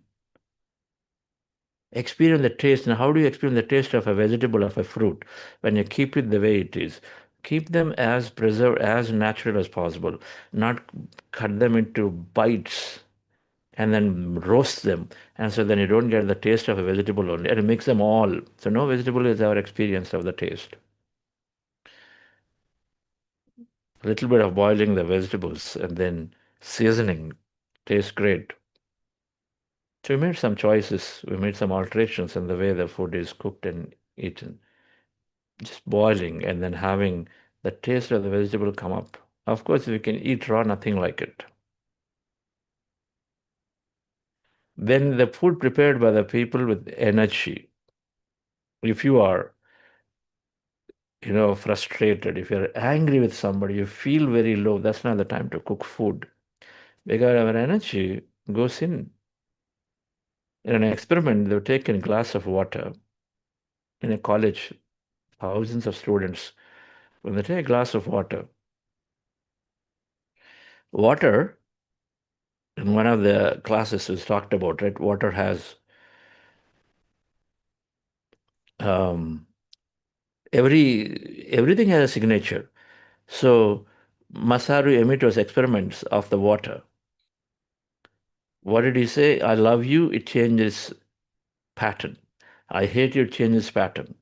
Experience the taste. And how do you experience the taste of a vegetable, of a fruit? When you keep it the way it is. Keep them as preserved, as natural as possible. Not cut them into bites and then roast them. And so then you don't get the taste of a vegetable only. And mix them all. So no vegetable is our experience of the taste. A little bit of boiling the vegetables and then seasoning tastes great. So we made some choices. We made some alterations in the way the food is cooked and eaten. Just boiling and then having the taste of the vegetable come up. Of course, if you can eat raw, nothing like it. Then the food prepared by the people with energy. If you are, frustrated, if you're angry with somebody, you feel very low, that's not the time to cook food. Because our energy goes in. In an experiment, they've taken a glass of water in a college, thousands of students. When they take a glass of water, in one of the classes was talked about, right? Water has everything has a signature. So Masaru Emito's experiments of the water. What did he say? I love you, it changes pattern. I hate you, it changes pattern.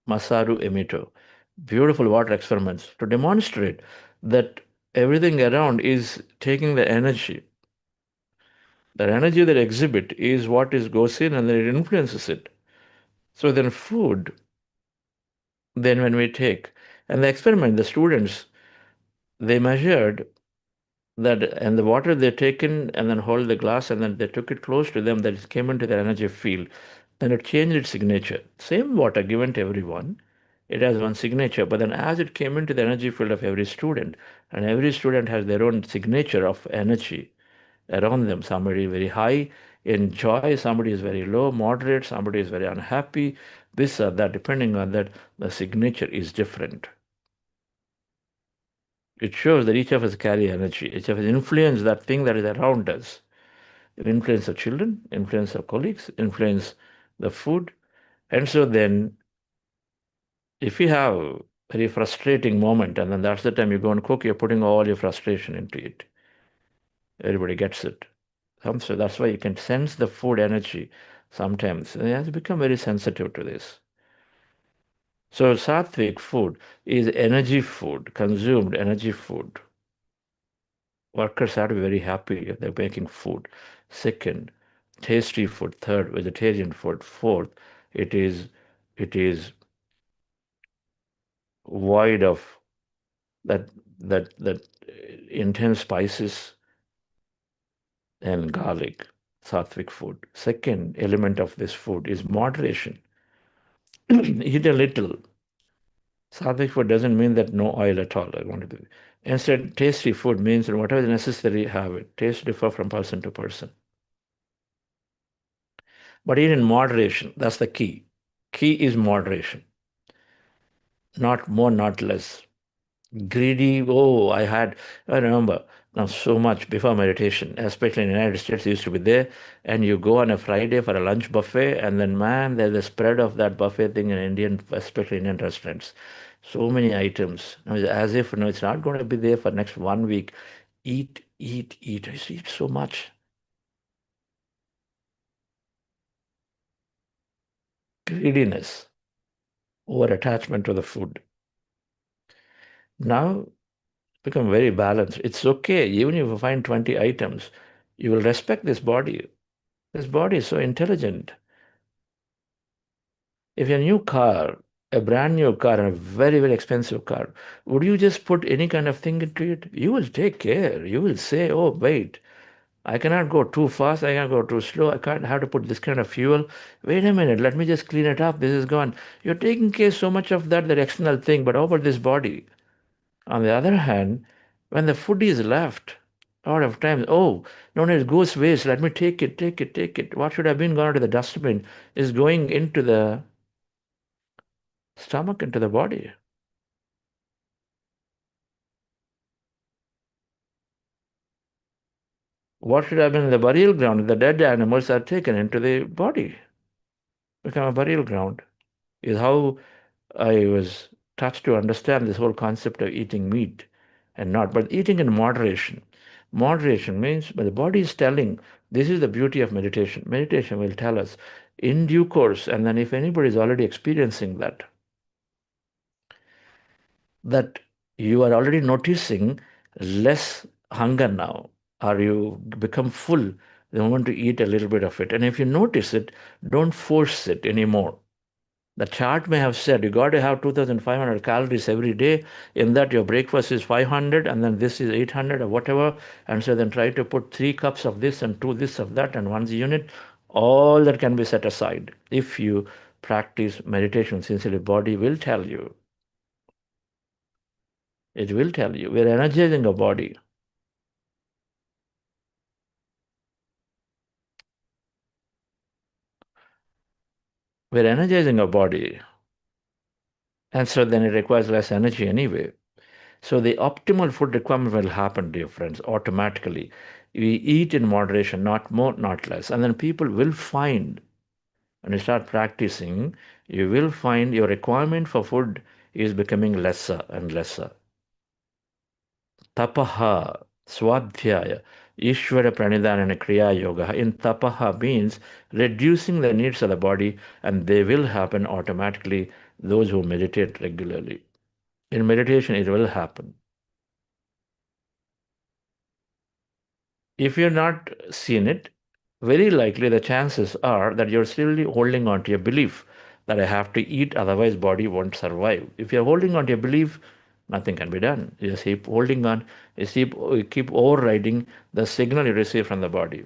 Masaru Emito. Beautiful water experiments to demonstrate that everything around is taking the energy. The energy that exhibit is what goes in and then it influences it. So then food, then when we take, and the experiment, the students, they measured that, and the water they taken and then hold the glass and then they took it close to them, that it came into their energy field. Then it changed its signature. Same water given to everyone, it has one signature, but then as it came into the energy field of every student, and every student has their own signature of energy around them. Somebody very high in joy, somebody is very low, moderate, somebody is very unhappy, this or that, depending on that, the signature is different. It shows that each of us carry energy. Each of us influence that thing that is around us. Influence of children, influence of colleagues, influence the food. And so then, if you have a very frustrating moment, and then that's the time you go and cook, you're putting all your frustration into it. Everybody gets it. So that's why you can sense the food energy sometimes. And it has become very sensitive to this. So sattvic food is energy food, consumed energy food. Workers have to be very happy if they're making food. Second, tasty food. Third, vegetarian food. Fourth, it is void of that that intense spices and garlic, sattvic food. Second element of this food is moderation. Eat a little. Sattvic food doesn't mean that no oil at all. I want to be. Instead, tasty food means that whatever is necessary, have it. Tastes differ from person to person. But eat in moderation. That's the key. Key is moderation. Not more, not less. Greedy, oh, I remember now so much before meditation, especially in the United States, used to be there. And you go on a Friday for a lunch buffet, and then, man, there's a spread of that buffet thing in Indian, especially Indian restaurants. So many items. Now, it's as if, it's not going to be there for next 1 week. Eat, eat, eat. I used to eat so much. Greediness, over attachment to the food. Now, become very balanced. It's okay, even if you find 20 items, you will respect this body. This body is so intelligent. If a new car, a brand new car, and a very, very expensive car, would you just put any kind of thing into it? You will take care. You will say, oh, wait, I cannot go too fast. I cannot go too slow. I can't have to put this kind of fuel. Wait a minute. Let me just clean it up. This is gone. You're taking care so much of that external thing, but how about this body? On the other hand, when the food is left, a lot of times, oh, no, it goes waste. Let me take it, take it, take it. What should have been gone to the dustbin is going into the stomach, into the body. What should have been in the burial ground? The dead animals are taken into the body, become a burial ground. Is how I was touched to understand this whole concept of eating meat and not, but eating in moderation. Moderation means when the body is telling, this is the beauty of meditation. Meditation will tell us in due course, and then if anybody is already experiencing that you are already noticing less hunger now, or you become full the moment you eat a little bit of it. And if you notice it, don't force it anymore. The chart may have said you got to have 2,500 calories every day. In that, your breakfast is 500, and then this is 800 or whatever. And so then try to put 3 cups of this and 2 this of that and 1 unit. All that can be set aside if you practice meditation sincerely. Body will tell you. It will tell you. We're energizing our body. We're energizing our body. And so then it requires less energy anyway. So the optimal food requirement will happen, dear friends, automatically. We eat in moderation, not more, not less. And then people will find, when you start practicing, you will find your requirement for food is becoming lesser and lesser. Tapaha, Swadhyaya, Ishvara Pranidhanana Kriya Yoga. In tapaha means reducing the needs of the body, and they will happen automatically, those who meditate regularly. In meditation, it will happen. If you're not seen it, very likely the chances are that you're still holding on to your belief that I have to eat, otherwise body won't survive. If you're holding on to your belief, nothing can be done. You just keep holding on, you keep overriding the signal you receive from the body.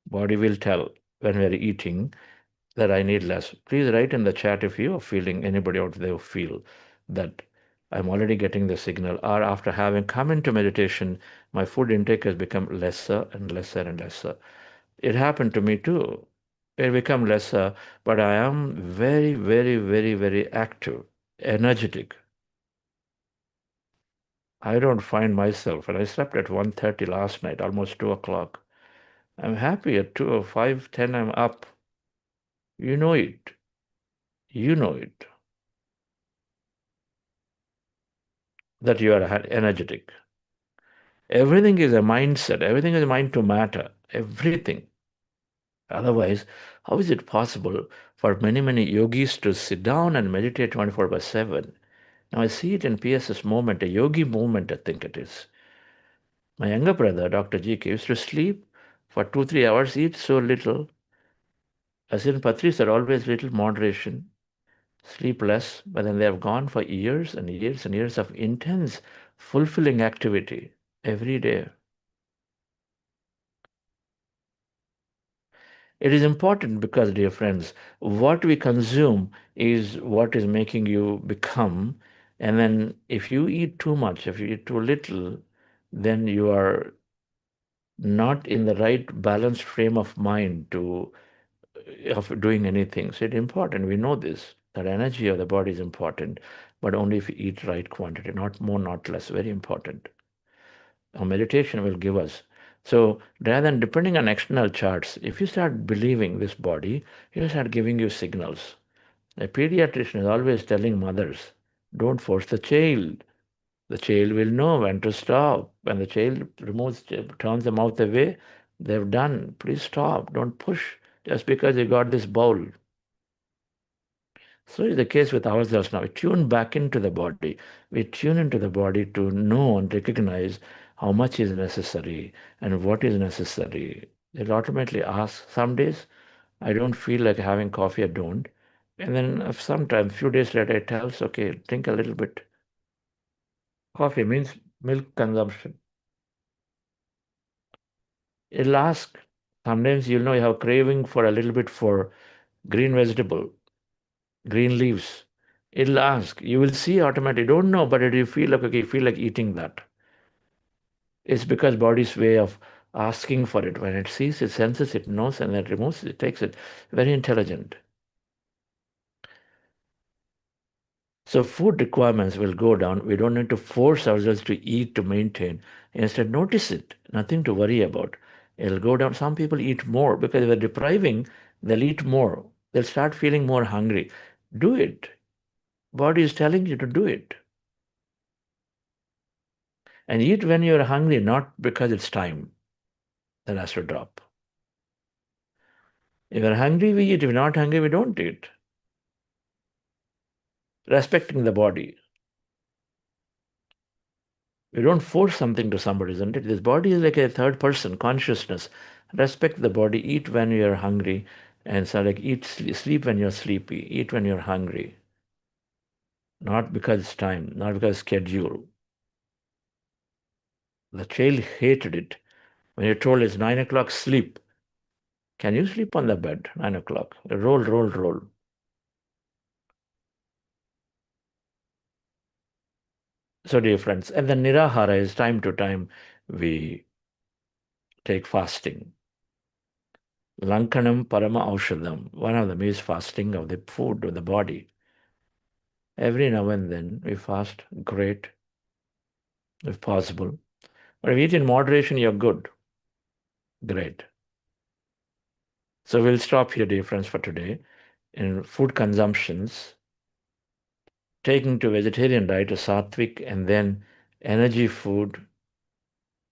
Body will tell when we're eating that I need less. Please write in the chat if you are feeling, anybody out there feel that I'm already getting the signal, or after having come into meditation, my food intake has become lesser and lesser and lesser. It happened to me too. It become lesser, but I am very, very, very, very active, energetic. I don't find myself, and I slept at 1:30 last night, almost 2 o'clock. I'm happy at 2 or 5, 10, I'm up. You know it. You know it. That you are energetic. Everything is a mindset. Everything is mind to matter. Everything. Otherwise, how is it possible for many, many yogis to sit down and meditate 24/7? Now I see it in PSS movement, a yogi movement, I think it is. My younger brother, Dr. GK, used to sleep for 2, 3 hours, eat so little. As in Patris are always little moderation. sleep less, but then they have gone for years and years and years of intense, fulfilling activity every day. It is important because, dear friends, what we consume is what is making you become. And then if you eat too much, if you eat too little, then you are not in the right balanced frame of mind to of doing anything. So it's important. We know this, that energy of the body is important, but only if you eat right quantity, not more, not less. Very important. Our meditation will give us. So rather than depending on external charts, if you start believing this body, it'll start giving you signals. A pediatrician is always telling mothers, don't force the child. The child will know when to stop. When the child turns the mouth away, they've done. Please stop. Don't push just because you got this bowl. So is the case with ourselves now. We tune back into the body. We tune into the body to know and recognize how much is necessary and what is necessary. They'll automatically ask. Some days I don't feel like having coffee, I don't. And then sometimes, few days later, it tells, okay, drink a little bit. Coffee means milk consumption. It'll ask. Sometimes you'll know you have craving for a little bit for green vegetable, green leaves. It'll ask. You will see automatically. Don't know, but it you feel like okay, you feel like eating that. It's because body's way of asking for it. When it sees, it senses, it knows, and then it removes it, takes it. Very intelligent. So food requirements will go down. We don't need to force ourselves to eat to maintain. Instead, notice it. Nothing to worry about. It'll go down. Some people eat more because if they're depriving, they'll eat more. They'll start feeling more hungry. Do it. Body is telling you to do it. And eat when you're hungry, not because it's time. That has to drop. If you're hungry, we eat. If you're not hungry, we don't eat. Respecting the body. We don't force something to somebody, isn't it? This body is like a third person consciousness. Respect the body. Eat when you're hungry, and so like eat, sleep when you're sleepy. Eat when you're hungry. Not because it's time, not because schedule. The child hated it when you told it's 9 o'clock. Sleep. Can you sleep on the bed? 9 o'clock. Roll, roll, roll. So, dear friends, and the nirahara is time to time we take fasting. Lankanam Parama Aushadam. One of them is fasting of the food of the body. Every now and then we fast, great, if possible. But if you eat in moderation, you're good. Great. So we'll stop here, dear friends, for today. In food consumptions, taking to vegetarian diet, a sattvic, and then energy food,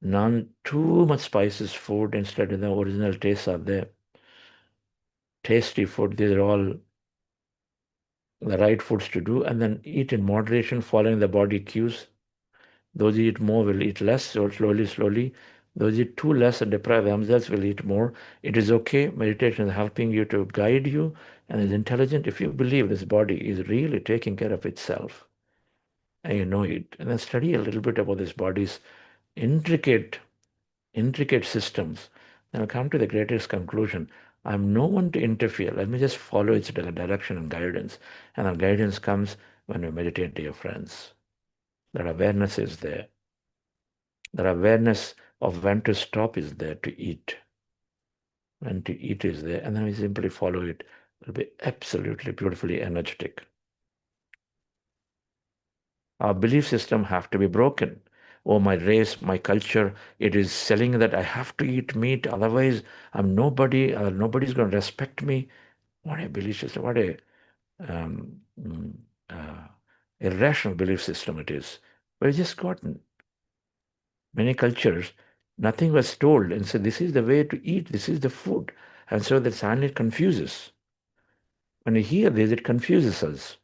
none too much spices food instead of the original tastes are there. Tasty food, these are all the right foods to do, and then eat in moderation, following the body cues. Those who eat more will eat less, so slowly, slowly. Those who eat too less and deprive themselves will eat more. It is okay. Meditation is helping you to guide you and is intelligent. If you believe this body is really taking care of itself and you know it, and then study a little bit about this body's intricate, intricate systems, then I'll come to the greatest conclusion. I'm no one to interfere. Let me just follow its direction and guidance. And our guidance comes when we meditate, dear friends. That awareness is there. That awareness of when to stop is there to eat. When to eat is there. And then we simply follow it. It'll be absolutely beautifully energetic. Our belief system have to be broken. Oh, my race, my culture, it is selling that I have to eat meat, otherwise I'm nobody, nobody's going to respect me. What a belief system, what a um, mm, uh, irrational belief system it is. We've just gotten many cultures, nothing was told and said, this is the way to eat, this is the food. And so that suddenly it confuses. When we hear this, it confuses us.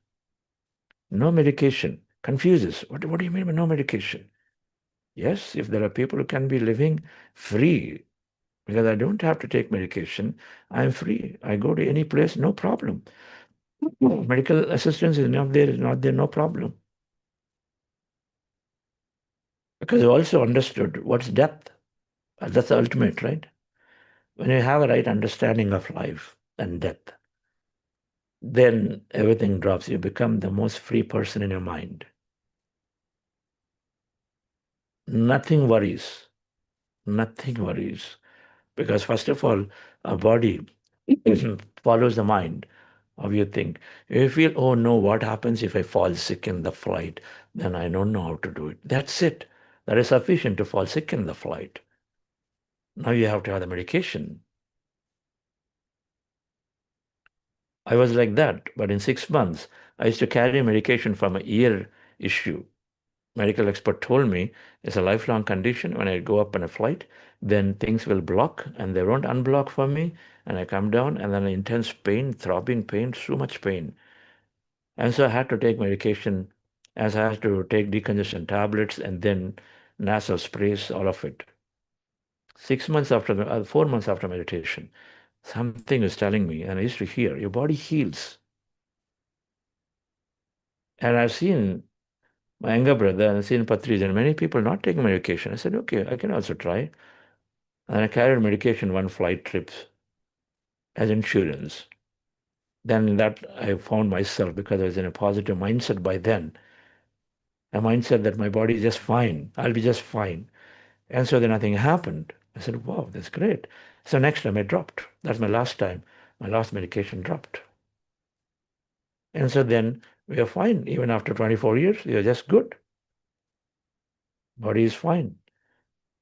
No medication confuses. What do you mean by no medication? Yes, if there are people who can be living free, because I don't have to take medication, I'm free. I go to any place, no problem. Medical assistance is not there, no problem. Because you also understood what's death. That's the ultimate, right? When you have a right understanding of life and death, then everything drops. You become the most free person in your mind. Nothing worries. Nothing worries. Because first of all, our body follows the mind. How you think? If you feel, oh no, what happens if I fall sick in the flight? Then I don't know how to do it. That's it. That is sufficient to fall sick in the flight. Now you have to have the medication. I was like that, but in 6 months, I used to carry medication from a ear issue. Medical expert told me it's a lifelong condition. When I go up on a flight, then things will block and they won't unblock for me. And I come down and then intense pain, throbbing pain, so much pain. And so I had to take medication, as I had to take decongestion tablets and then nasal sprays, all of it. 6 months after, 4 months after meditation, something was telling me, and I used to hear, your body heals. And I've seen my younger brother and I've seen Patrice and many people not taking medication. I said, okay, I can also try. And I carried medication one flight trip as insurance. Then that I found myself, because I was in a positive mindset by then, a mindset that my body is just fine. I'll be just fine. And so then nothing happened. I said, wow, that's great. So next time I dropped. That's my last time. My last medication dropped. And so then we are fine. Even after 24 years, we are just good. Body is fine.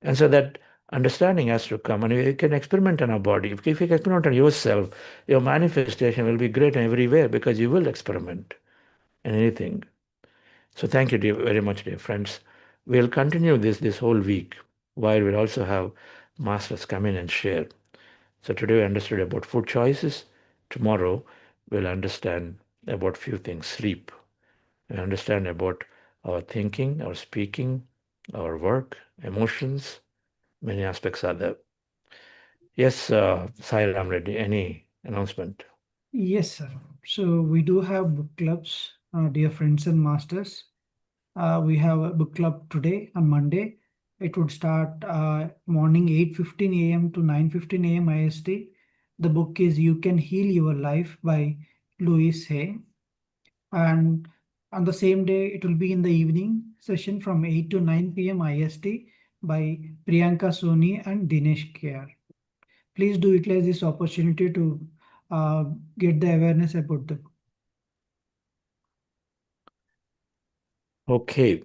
And so that understanding has to come. And you can experiment on our body. If you experiment on yourself, your manifestation will be great everywhere, because you will experiment in anything. So thank you very much, dear friends. We'll continue this whole week, while we'll also have masters come in and share. So today we understood about food choices. Tomorrow we'll understand about few things: sleep. We understand about our thinking, our speaking, our work, emotions. Many aspects are there. Yes, Sai Ram Reddy, any announcement? Yes, sir. So we do have book clubs, dear friends and masters. We have a book club today on Monday. It would start morning 8:15 a.m. to 9:15 a.m. IST. The book is You Can Heal Your Life by Louis Hay. And on the same day, it will be in the evening session from 8 to 9 p.m. IST by Priyanka Soni and Dinesh Kher. Please do utilize this opportunity to get the awareness about the book. Okay.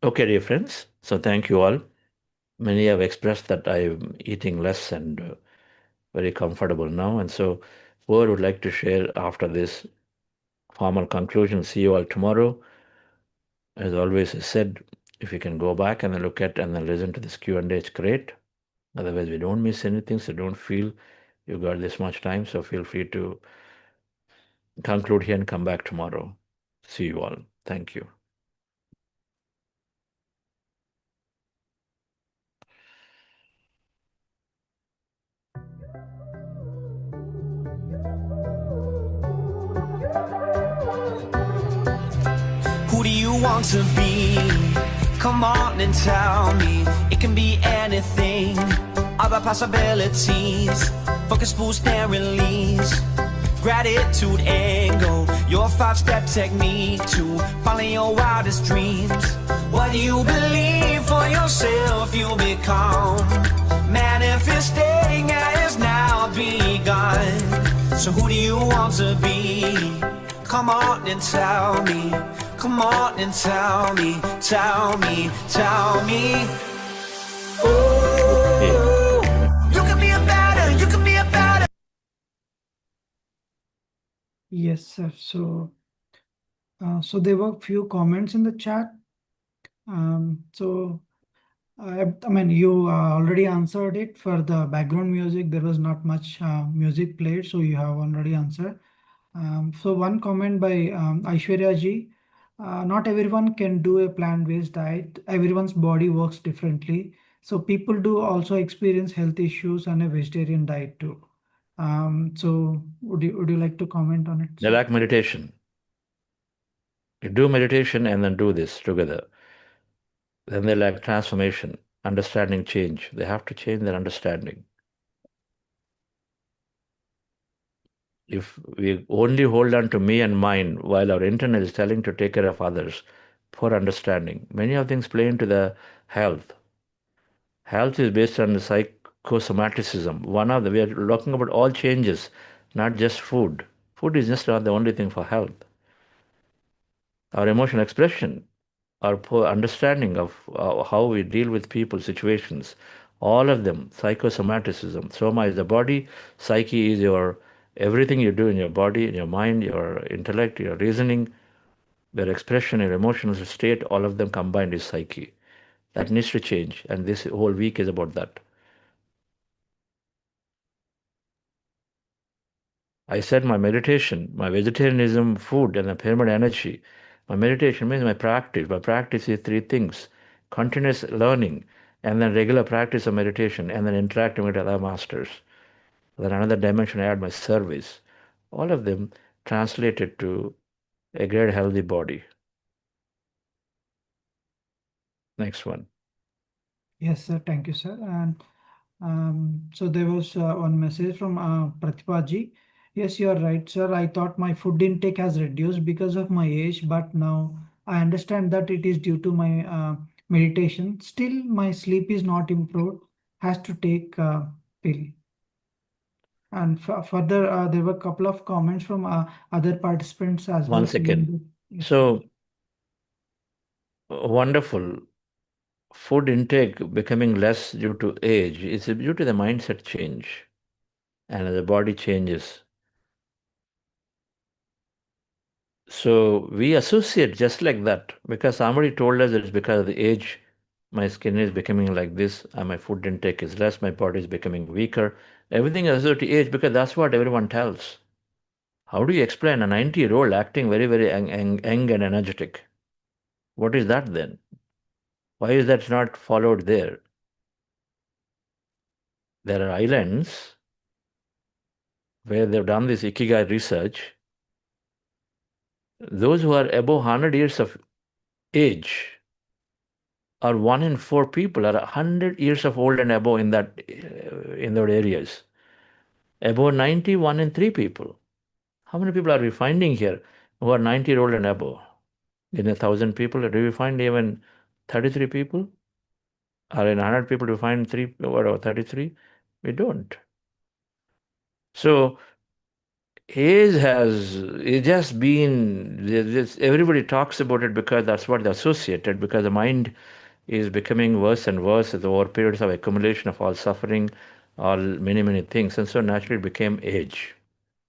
Okay, dear friends. So thank you all. Many have expressed that I'm eating less and very comfortable now. And so whoever would like to share after this formal conclusion, see you all tomorrow. As always I said, if you can go back and then look at and then listen to this Q&A, it's great. Otherwise, we don't miss anything. So don't feel you got this much time. So feel free to conclude here and come back tomorrow. See you all. Thank you. Who do you want to be? Come on and tell me. It can be anything. Other possibilities. Focus, boost, and release. Gratitude and go. Your 5-step technique to follow your wildest dreams. What you believe for yourself, you become. Manifesting has now begun. So who do you want to be? Come on and tell me. Come on and tell me, tell me, tell me. Ooh, you can be a better, you can be a better. Yes, sir. So there were few comments in the chat. I mean, you already answered it. For the background music, there was not much music played, so you have already answered. So one comment by Aishwarya ji, not everyone can do a plant-based diet. Everyone's body works differently. So people do also experience health issues on a vegetarian diet too. So would you like to comment on it, They sir? lack meditation. You do meditation and then do this together. Then they lack transformation, understanding change. They have to change their understanding. If we only hold on to me and mine while our internal is telling to take care of others, poor understanding. Many of things play into the health. Health is based on the psychosomaticism. We are talking about all changes, not just food. Food is just not the only thing for health. Our emotional expression, our poor understanding of how we deal with people, situations, all of them, psychosomaticism. Soma is the body, psyche is your everything you do in your body, in your mind, your intellect, your reasoning, your expression, your emotional state, all of them combined is psyche. That needs to change, and this whole week is about that. I said my meditation, my vegetarianism, food, and the pyramid energy. My meditation means my practice. My practice is three things: continuous learning, and then regular practice of meditation, and then interacting with other masters. Then another dimension, I add my service. All of them translated to a great healthy body. Next one. Yes, sir. Thank you, sir. And so there was one message from Pratibha. Yes, you are right, sir. I thought my food intake has reduced because of my age, but now I understand that it is due to my meditation. Still, my sleep is not improved. Has to take pill. And further, there were a couple of comments from other participants as well. One second. Yes, sir. So wonderful. Food intake becoming less due to age is due to the mindset change and the body changes. So we associate just like that because somebody told us it's because of the age, my skin is becoming like this, and my food intake is less, my body is becoming weaker. Everything is associated to age because that's what everyone tells. How do you explain a 90-year-old acting very, very young and energetic? What is that then? Why is that not followed there? There are islands where they've done this Ikigai research. Those who are above 100 years of age are 1 in 4 people are 100 years of old and above in those areas. Above 90, 1 in 3 people. How many people are we finding here who are 90-year-old and above? In 1,000 people, do we find even 33 people? Or in 100 people, do we find 33? We don't. So it just been, everybody talks about it because that's what they associated, because the mind is becoming worse and worse over periods of accumulation of all suffering, all many, many things. And so naturally it became age.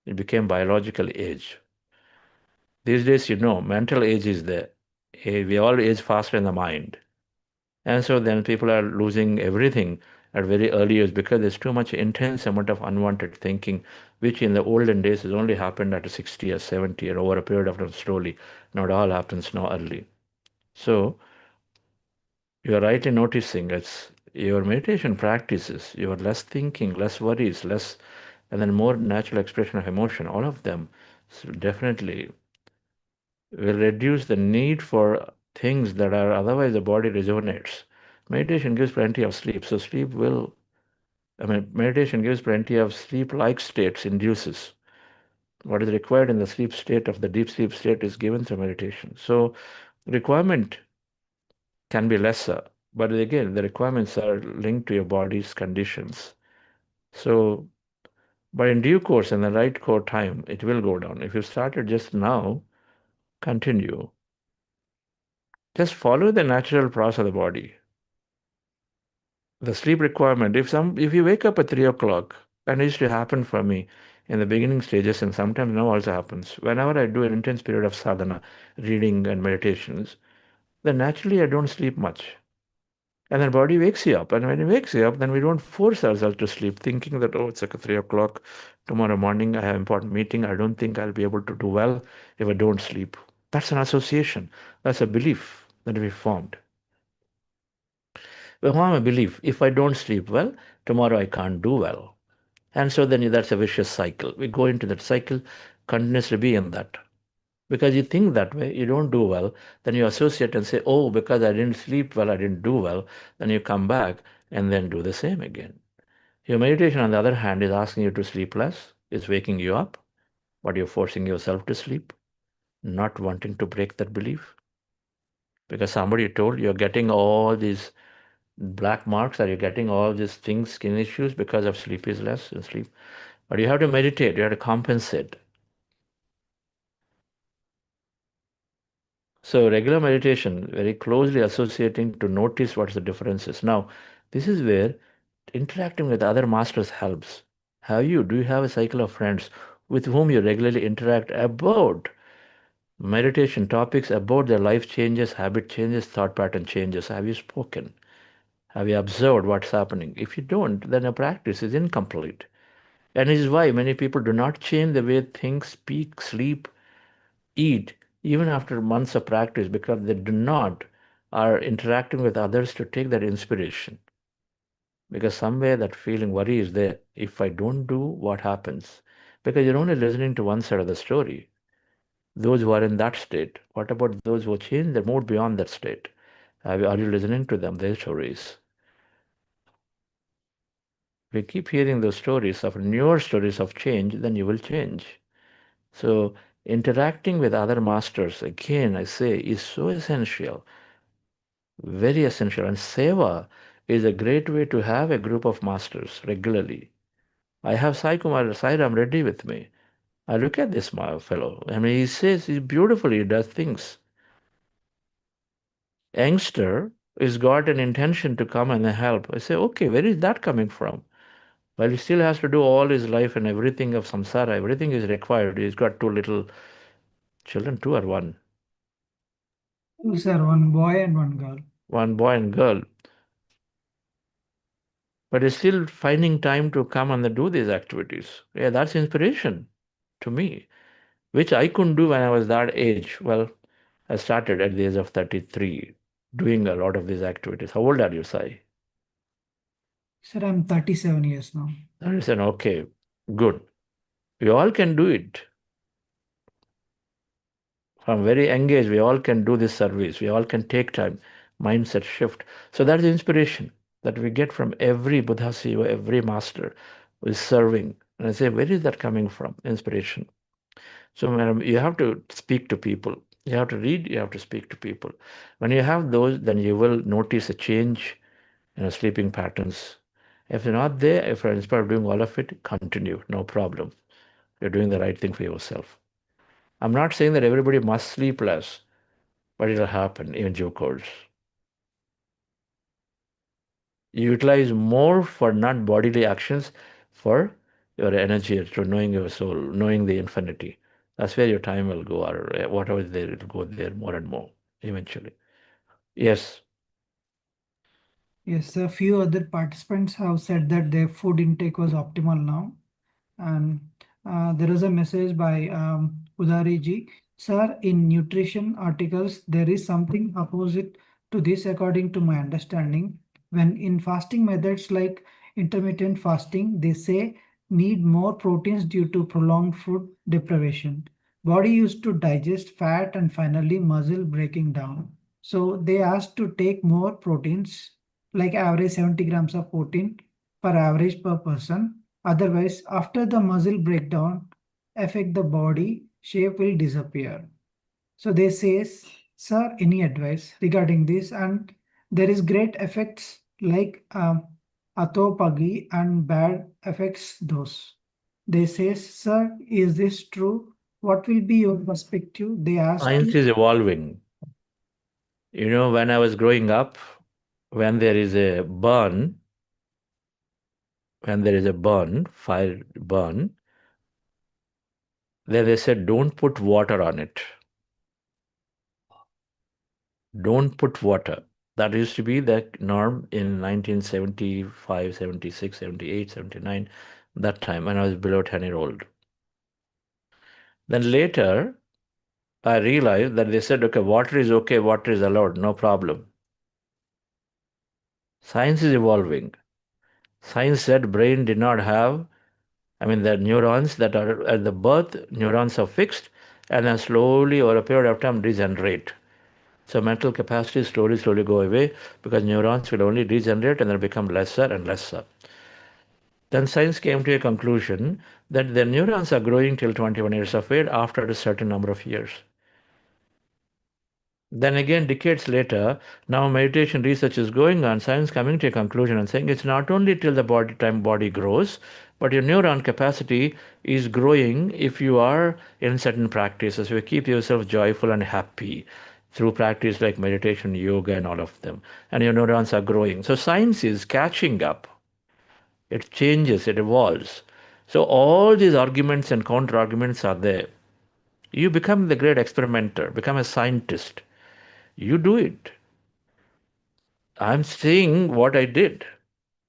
It became biological age. These days, mental age is there. We all age faster in the mind. And so then people are losing everything at very early years because there's too much intense amount of unwanted thinking, which in the olden days has only happened at 60 or 70 or over a period of time slowly. Now it all happens now early. So you are rightly noticing it's your meditation practices, your less thinking, less worries, less, and then more natural expression of emotion, all of them definitely will reduce the need for things that are otherwise the body rejuvenates. Meditation gives plenty of sleep, so meditation gives plenty of sleep-like states, induces. What is required in the sleep state of the deep sleep state is given through meditation. So requirement can be lesser, but again, the requirements are linked to your body's conditions. So, but in due course, in the right core time, it will go down. If you started just now, continue. Just follow the natural process of the body. The sleep requirement. If you wake up at 3 o'clock, and it used to happen for me in the beginning stages, and sometimes now also happens. Whenever I do an intense period of sadhana, reading and meditations, then naturally I don't sleep much. And then body wakes you up. And when it wakes you up, then we don't force ourselves to sleep, thinking that, oh, it's like 3 o'clock tomorrow morning, I have an important meeting. I don't think I'll be able to do well if I don't sleep. That's an association. That's a belief that we formed. We form a belief. If I don't sleep well, tomorrow I can't do well. And so then that's a vicious cycle. We go into that cycle, continuously be in that. Because you think that way, you don't do well, then you associate and say, oh, because I didn't sleep well, I didn't do well. Then you come back and then do the same again. Your meditation, on the other hand, is asking you to sleep less, is waking you up, but you're forcing yourself to sleep, not wanting to break that belief. Because somebody told you're getting all these black marks, or you're getting all these things, skin issues, because of sleep is less and sleep. But you have to meditate, you have to compensate. So regular meditation, very closely associating to notice what's the differences. Now, this is where interacting with other masters helps. Do you have a cycle of friends with whom you regularly interact about meditation topics, about their life changes, habit changes, thought pattern changes? Have you spoken? Have you observed what's happening? If you don't, then your practice is incomplete. And this is why many people do not change the way they think, speak, sleep, eat, even after months of practice, because they do not are interacting with others to take that inspiration. Because somewhere that feeling worry is there. If I don't do, what happens? Because you're only listening to one side of the story. Those who are in that state. What about those who change? They're moved beyond that state. Are you listening to them, their stories? If you keep hearing those stories of newer stories of change, then you will change. So interacting with other masters, again, I say, is so essential, very essential. And seva is a great way to have a group of masters regularly. I have Sai Kumar Sairam Reddy with me. I look at this fellow. I mean, he says he beautifully does things. Youngster has got an intention to come and help. I say, okay, where is that coming from? Well, he still has to do all his life and everything of samsara. Everything is required. He's got two little children, two or one. Two, sir, one boy and one girl. One boy and girl. But he's still finding time to come and do these activities. Yeah, that's inspiration to me, which I couldn't do when I was that age. Well, I started at the age of 33 doing a lot of these activities. How old are you, Sai? Sir, I'm 37 years now. I said, okay, good. We all can do it. From very young age, we all can do this service. We all can take time, mindset shift. So that's the inspiration that we get from every Buddha Siva, every master who is serving. And I say, where is that coming from? Inspiration. So, madam, you have to speak to people. You have to read, you have to speak to people. When you have those, then you will notice a change in sleeping patterns. If you're not there, if you're inspired of doing all of it, continue, no problem. You're doing the right thing for yourself. I'm not saying that everybody must sleep less, but it'll happen in due course. You utilize more for not bodily actions, for your energy, to knowing your soul, knowing the infinity. That's where your time will go, or whatever is there, it'll go there more and more eventually. Yes. Yes, a few other participants have said that their food intake was optimal now. And there is a message by Udari ji. Sir, in nutrition articles, there is something opposite to this according to my understanding. When in fasting methods like intermittent fasting, they say need more proteins due to prolonged food deprivation. Body used to digest fat and finally muscle breaking down. So they asked to take more proteins, like average 70 grams of protein per average per person. Otherwise, after the muscle breakdown affect the body, shape will disappear. So they says, sir, any advice regarding this? And there is great effects like autophagy and bad effects those. They says, sir, is this true? What will be your perspective? They asked Science to. is evolving. When I was growing up, when there is a burn, fire burn, then they said, don't put water on it. Don't put water. That used to be the norm in 1975, 76, 78, 79, that time when I was below 10-year-old. Then later, I realized that they said, okay, water is allowed, no problem. Science is evolving. Science said brain did not have I mean, the neurons that are at the birth, neurons are fixed, and then slowly over a period of time degenerate. So mental capacities slowly go away because neurons will only degenerate and then become lesser and lesser. Then science came to a conclusion that the neurons are growing till 21 years of age after a certain number of years. Then again, decades later, now meditation research is going on, science coming to a conclusion and saying it's not only till the body grows, but your neuron capacity is growing if you are in certain practices. You keep yourself joyful and happy through practice like meditation, yoga, and all of them. And your neurons are growing. So science is catching up. It changes, it evolves. So all these arguments and counter arguments are there. You become the great experimenter, become a scientist. You do it. I'm saying what I did.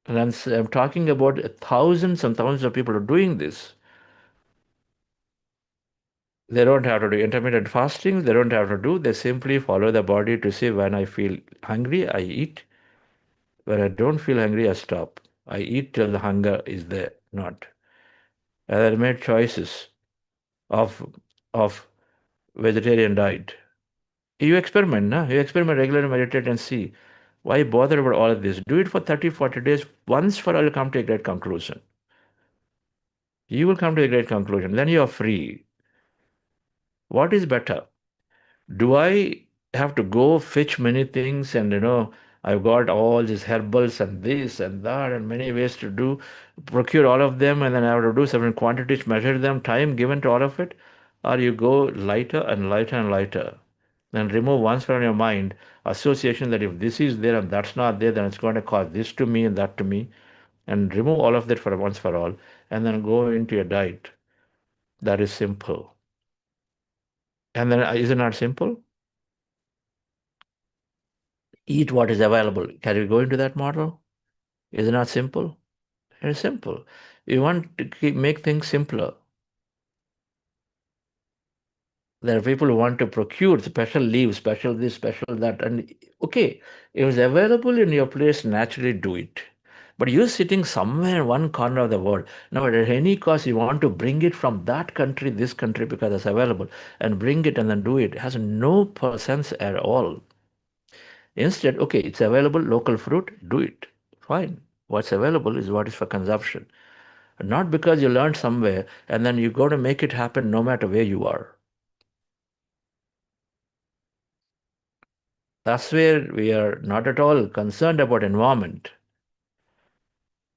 And I'm talking about thousands and thousands of people are doing this. They don't have to do intermittent fasting. They don't have to do. They simply follow the body to say, when I feel hungry, I eat. When I don't feel hungry, I stop. I eat till the hunger is there, not. And I made choices of, of vegetarian diet. You experiment, no? You experiment regularly, meditate and see. Why bother about all of this? Do it for 30, 40 days. Once for all, you'll come to a great conclusion. You will come to a great conclusion. Then you are free. What is better? Do I have to go fetch many things and, I've got all these herbals and this and that and many ways to do, procure all of them, and then I have to do certain quantities, measure them, time given to all of it? Or you go lighter and lighter and lighter. Then remove once from your mind association that if this is there and that's not there, then it's going to cause this to me and that to me. And remove all of that for once for all. And then go into your diet. That is simple. And then is it not simple? Eat what is available. Can you go into that model? Is it not simple? It is simple. You want to make things simpler. There are people who want to procure special leave, special this, special that. And okay, if it's available in your place, naturally do it. But you're sitting somewhere in one corner of the world. Now, at any cost, you want to bring it from that country, this country, because it's available, and bring it and then do it. It has no sense at all. Instead, okay, it's available, local fruit, do it. Fine. What's available is what is for consumption. Not because you learned somewhere and then you got to make it happen no matter where you are. That's where we are not at all concerned about environment.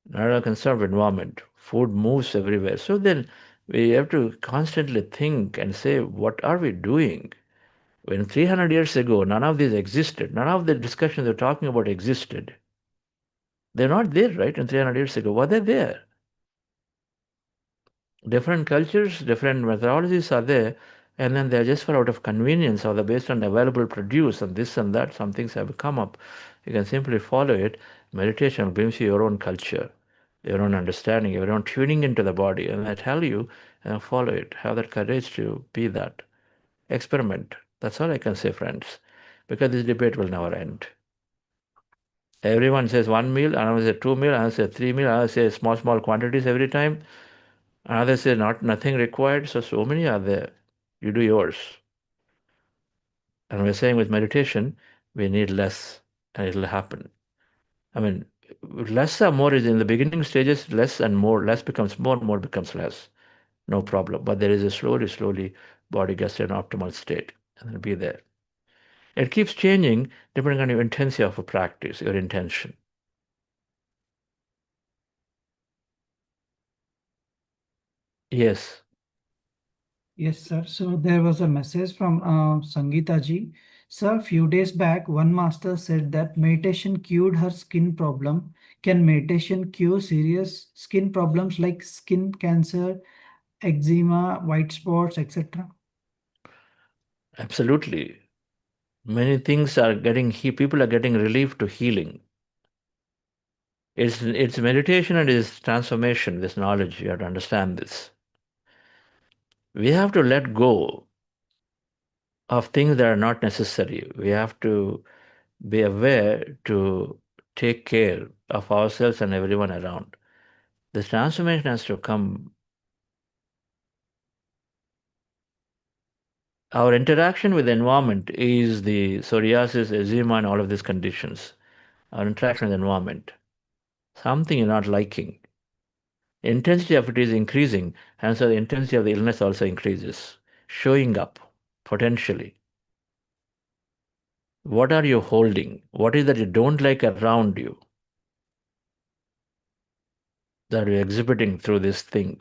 Not at all concerned with environment. Food moves everywhere. So then we have to constantly think and say, what are we doing? When 300 years ago, none of this existed. None of the discussions we're talking about existed. They're not there, right? And 300 years ago, were they there? Different cultures, different methodologies are there, and then they're just for out of convenience or they're based on available produce and this and that. Some things have come up. You can simply follow it. Meditation brings you your own culture, your own understanding, your own tuning into the body. And I tell you, follow it. Have that courage to be that. Experiment. That's all I can say, friends, because this debate will never end. Everyone says one meal, another says two meal, another says three meal, another says small quantities every time. Others say nothing required. So many are there. You do yours. And we're saying with meditation, we need less and it'll happen. I mean, less or more is in the beginning stages, less and more. Less becomes more becomes less. No problem. But there is a slowly, body gets to an optimal state and it'll be there. It keeps changing depending on your intensity of a practice, your intention. Yes. Yes, sir. So there was a message from Sangeeta ji. Sir, few days back, one master said that meditation cured her skin problem. Can meditation cure serious skin problems like skin cancer, eczema, white spots, etc.? Absolutely. Many things are getting, people are getting relief to healing. It's meditation and it's transformation, this knowledge. You have to understand this. We have to let go of things that are not necessary. We have to be aware to take care of ourselves and everyone around. This transformation has to come Our interaction with the environment is the psoriasis, eczema, and all of these conditions. Our interaction with the environment. Something you're not liking. Intensity of it is increasing, and so the intensity of the illness also increases. Showing up, potentially. What are you holding? What is that you don't like around you that you're exhibiting through this thing?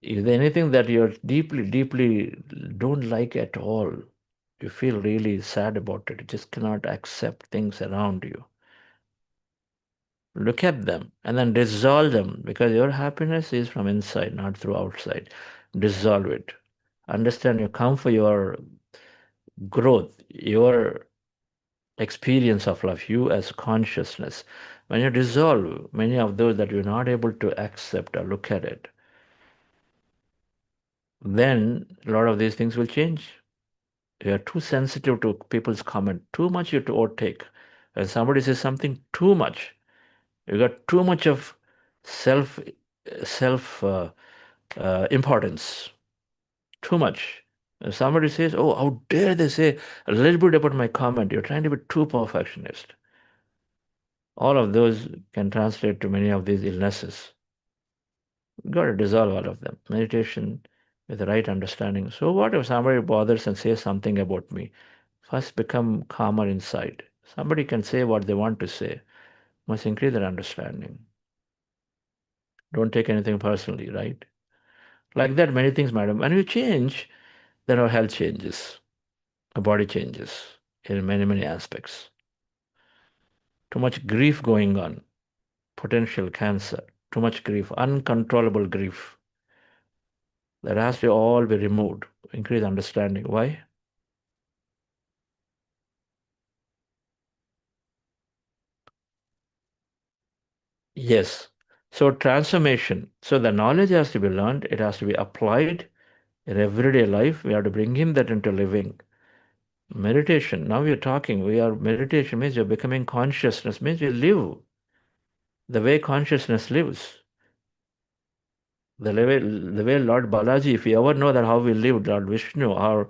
Is there anything that you're deeply, deeply don't like at all? You feel really sad about it. You just cannot accept things around you. Look at them and then dissolve them, because your happiness is from inside, not through outside. Dissolve it. Understand you come for your growth, your experience of life, you as consciousness. When you dissolve many of those that you're not able to accept or look at it, then a lot of these things will change. You are too sensitive to people's comment. Too much you to overtake. When somebody says something too much, you got too much of self self importance. Too much. If somebody says, "Oh, how dare they say a little bit about my comment?" You're trying to be too perfectionist. All of those can translate to many of these illnesses. You've got to dissolve all of them. Meditation with the right understanding. So what if somebody bothers and says something about me? First become calmer inside. Somebody can say what they want to say. Must increase their understanding. Don't take anything personally, right? Like that, many things, madam. When you change, then our health changes. Our body changes in many, many aspects. Too much grief going on. Potential cancer. Too much grief. Uncontrollable grief. That has to all be removed. Increase understanding. Why? Yes. So transformation. So the knowledge has to be learned. It has to be applied in everyday life. We have to bring in that into living. Meditation. Now we are talking. Meditation means you're becoming consciousness. Means you live the way consciousness lives. The way Lord Balaji. If you ever know that how we lived, Lord Vishnu, how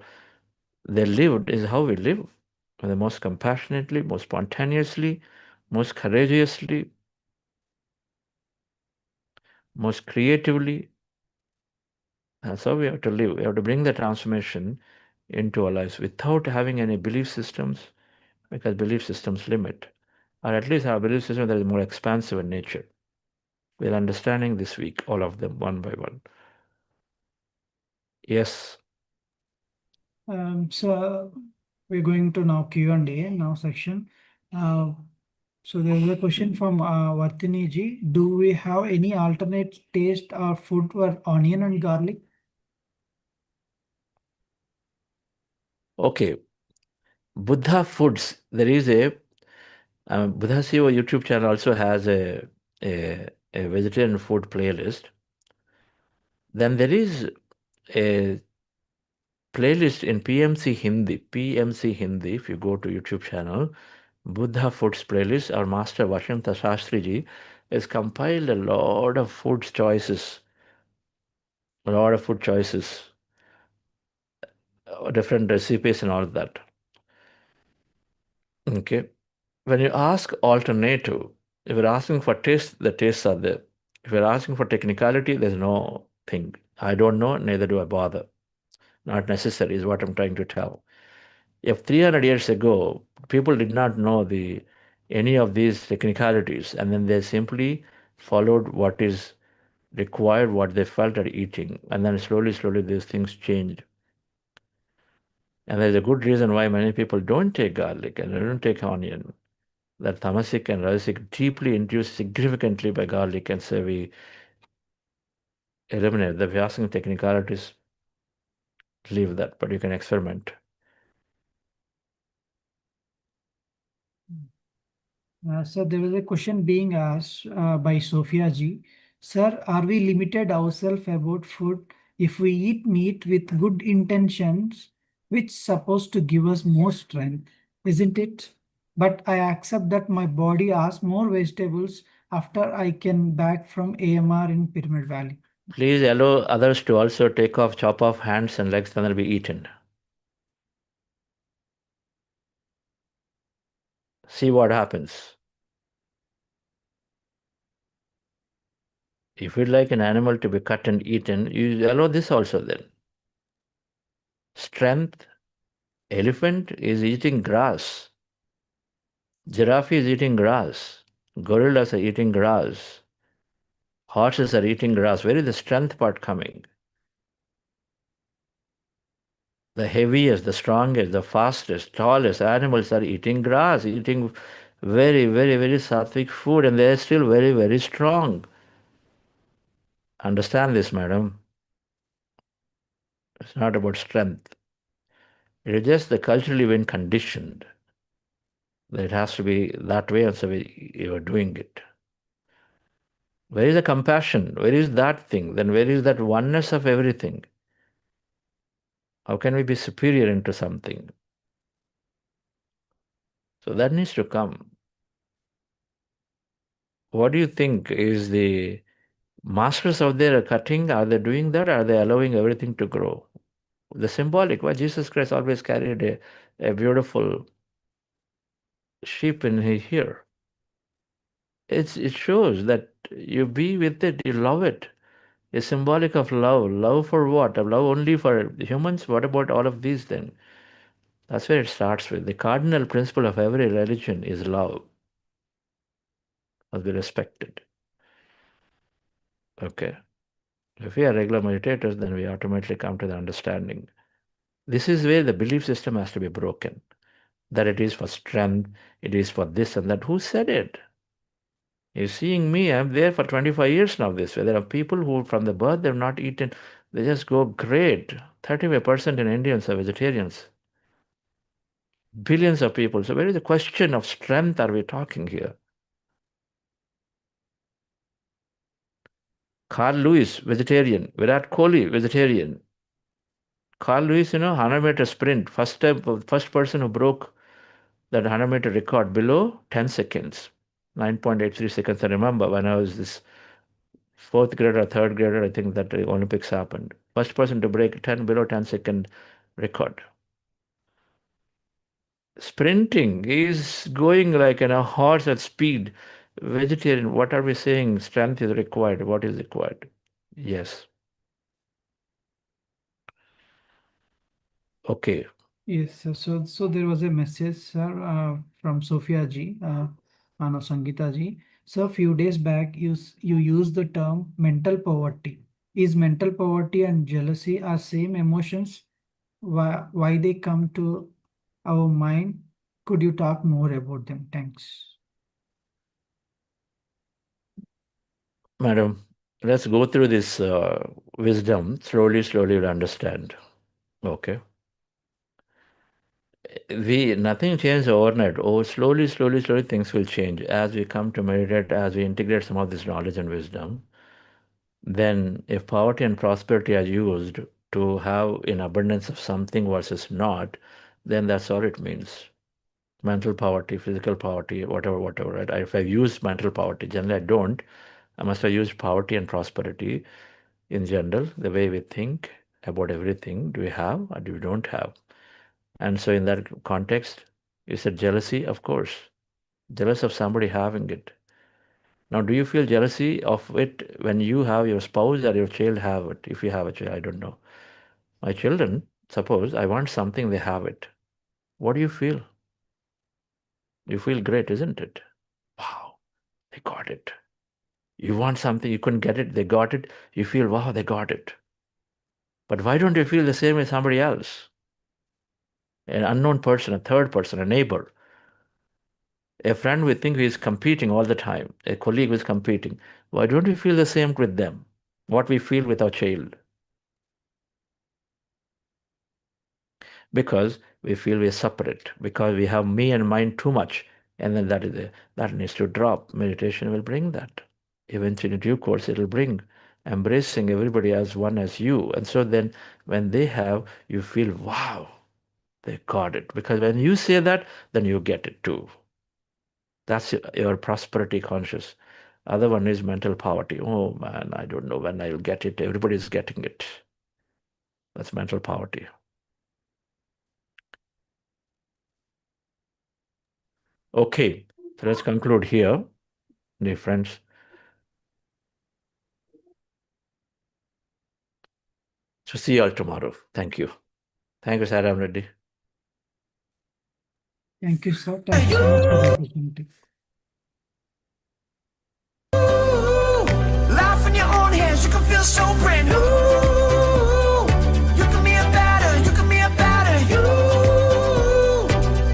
they lived is how we live. The most compassionately, most spontaneously, most courageously, most creatively. That's how we have to live. We have to bring the transformation into our lives without having any belief systems, because belief systems limit, or at least have a belief system that is more expansive in nature. We're understanding this week, all of them, one by one. Yes. So we're going to now Q&A now section. So there is a question from Vartini ji. Do we have any alternate taste or food for onion and garlic? Okay. Buddha Foods. There is a Buddha Siva YouTube channel also has a vegetarian food playlist. Then there is a playlist in PMC Hindi. PMC Hindi, if you go to YouTube channel, Buddha Foods playlist, our master Vashanta Shastri ji has compiled a lot of food choices, different recipes and all that. Okay. When you ask alternative, if you're asking for taste, the tastes are there. If you're asking for technicality, there's no thing. I don't know, neither do I bother. Not necessary is what I'm trying to tell. If 300 years ago, people did not know any of these technicalities, and then they simply followed what is required, what they felt are eating, and then slowly, slowly these things changed. And there's a good reason why many people don't take garlic and they don't take onion. That tamasic and rajasic deeply induced significantly by garlic, and so we eliminate the Vyasing technicalities, leave that, but you can experiment. So there was a question being asked by Sophia ji. Sir, are we limited ourselves about food if we eat meat with good intentions, which supposed to give us more strength, isn't it? But I accept that my body asks more vegetables after I came back from AMR in Pyramid Valley. Please allow others to also take off, chop off hands and legs, then they'll be eaten. See what happens. If you'd like an animal to be cut and eaten, you allow this also then. Strength, elephant is eating grass. Giraffe is eating grass. Gorillas are eating grass. Horses are eating grass. Where is the strength part coming? The heaviest, the strongest, the fastest, tallest animals are eating grass, eating very, very, very sattvic food, and they are still very, very strong. Understand this, madam. It's not about strength. It is just the culturally been conditioned that it has to be that way, and so you are doing it. Where is the compassion? Where is that thing? Then where is that oneness of everything? How can we be superior into something? So that needs to come. What do you think is the masters out there are cutting? Are they doing that? Are they allowing everything to grow? The symbolic, why Jesus Christ always carried a beautiful sheep in here. It shows that you be with it, you love it. It's symbolic of love. Love for what? Love only for humans? What about all of these then? That's where it starts with. The cardinal principle of every religion is love. Must be respected. Okay. If we are regular meditators, then we automatically come to the understanding. This is where the belief system has to be broken. That it is for strength, it is for this and that. Who said it? You're seeing me, I'm there for 25 years now this way. There are people who from the birth they've not eaten, they just go great. 35% in Indians are vegetarians. Billions of people. So where is the question of strength are we talking here? Carl Lewis, vegetarian. Virat Kohli, vegetarian. Carl Lewis, 100-meter sprint. First person who broke that 100-meter record below 10 seconds. 9.83 seconds. I remember when I was this fourth grader or third grader, I think that the Olympics happened. First person to break below 10-second record. Sprinting is going like a horse at speed. Vegetarian, what are we saying? Strength is required. What is required? Yes. Okay. Yes, sir. So there was a message, sir, from Sophia ji, no, Sangeeta ji. So a few days back, you used the term mental poverty. Is mental poverty and jealousy are same emotions? Why they come to our mind? Could you talk more about them? Thanks. Madam, let's go through this wisdom. Slowly, you'll understand. Okay. Nothing changes overnight. Oh, slowly, things will change. As we come to meditate, as we integrate some of this knowledge and wisdom, then if poverty and prosperity are used to have in abundance of something versus not, then that's all it means. Mental poverty, physical poverty, whatever, right? If I use mental poverty, generally I don't. I must have used poverty and prosperity in general, the way we think about everything. Do we have or do we don't have? And so in that context, is it jealousy? Of course. Jealous of somebody having it. Now, do you feel jealousy of it when you have your spouse or your child have it? If you have a child, I don't know. My children, suppose I want something, they have it. What do you feel? You feel great, isn't it? Wow, they got it. You want something, you couldn't get it, they got it. You feel, wow, they got it. But why don't you feel the same as somebody else? An unknown person, a third person, a neighbor, a friend we think is competing all the time, a colleague who is competing. Why don't we feel the same with them? What we feel with our child? Because we feel we're separate, because we have me and mine too much, and then that needs to drop. Meditation will bring that. Eventually, in due course, it will bring embracing everybody as one as you. And so then when they have, you feel, wow, they got it. Because when you say that, then you get it too. That's your prosperity conscious. Other one is mental poverty. Oh man, I don't know when I will get it. Everybody's getting it. That's mental poverty. Okay, so let's conclude here, dear friends. So see you all tomorrow. Thank you. Thank you, Saram Reddy. Thank you, sir. Thank you so much for the opportunity. Life in your own hands, you can feel so brand new. You can be a better, you can be a better you.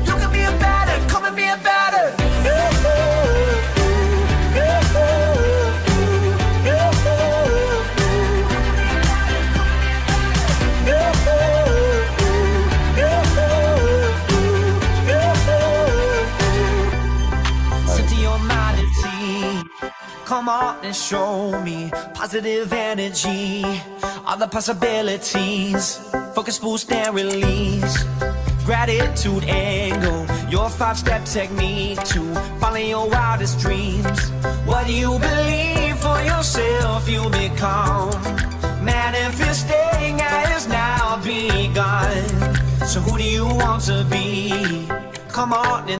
You can be a better, come and be a better. City your mind at sea. Come on and show me positive energy, all the possibilities. Focus, boost, and release. Gratitude angle, your 5-step technique to follow your wildest dreams. What do you believe for yourself, you become. Manifesting has now begun. So who do you want to be? Come on and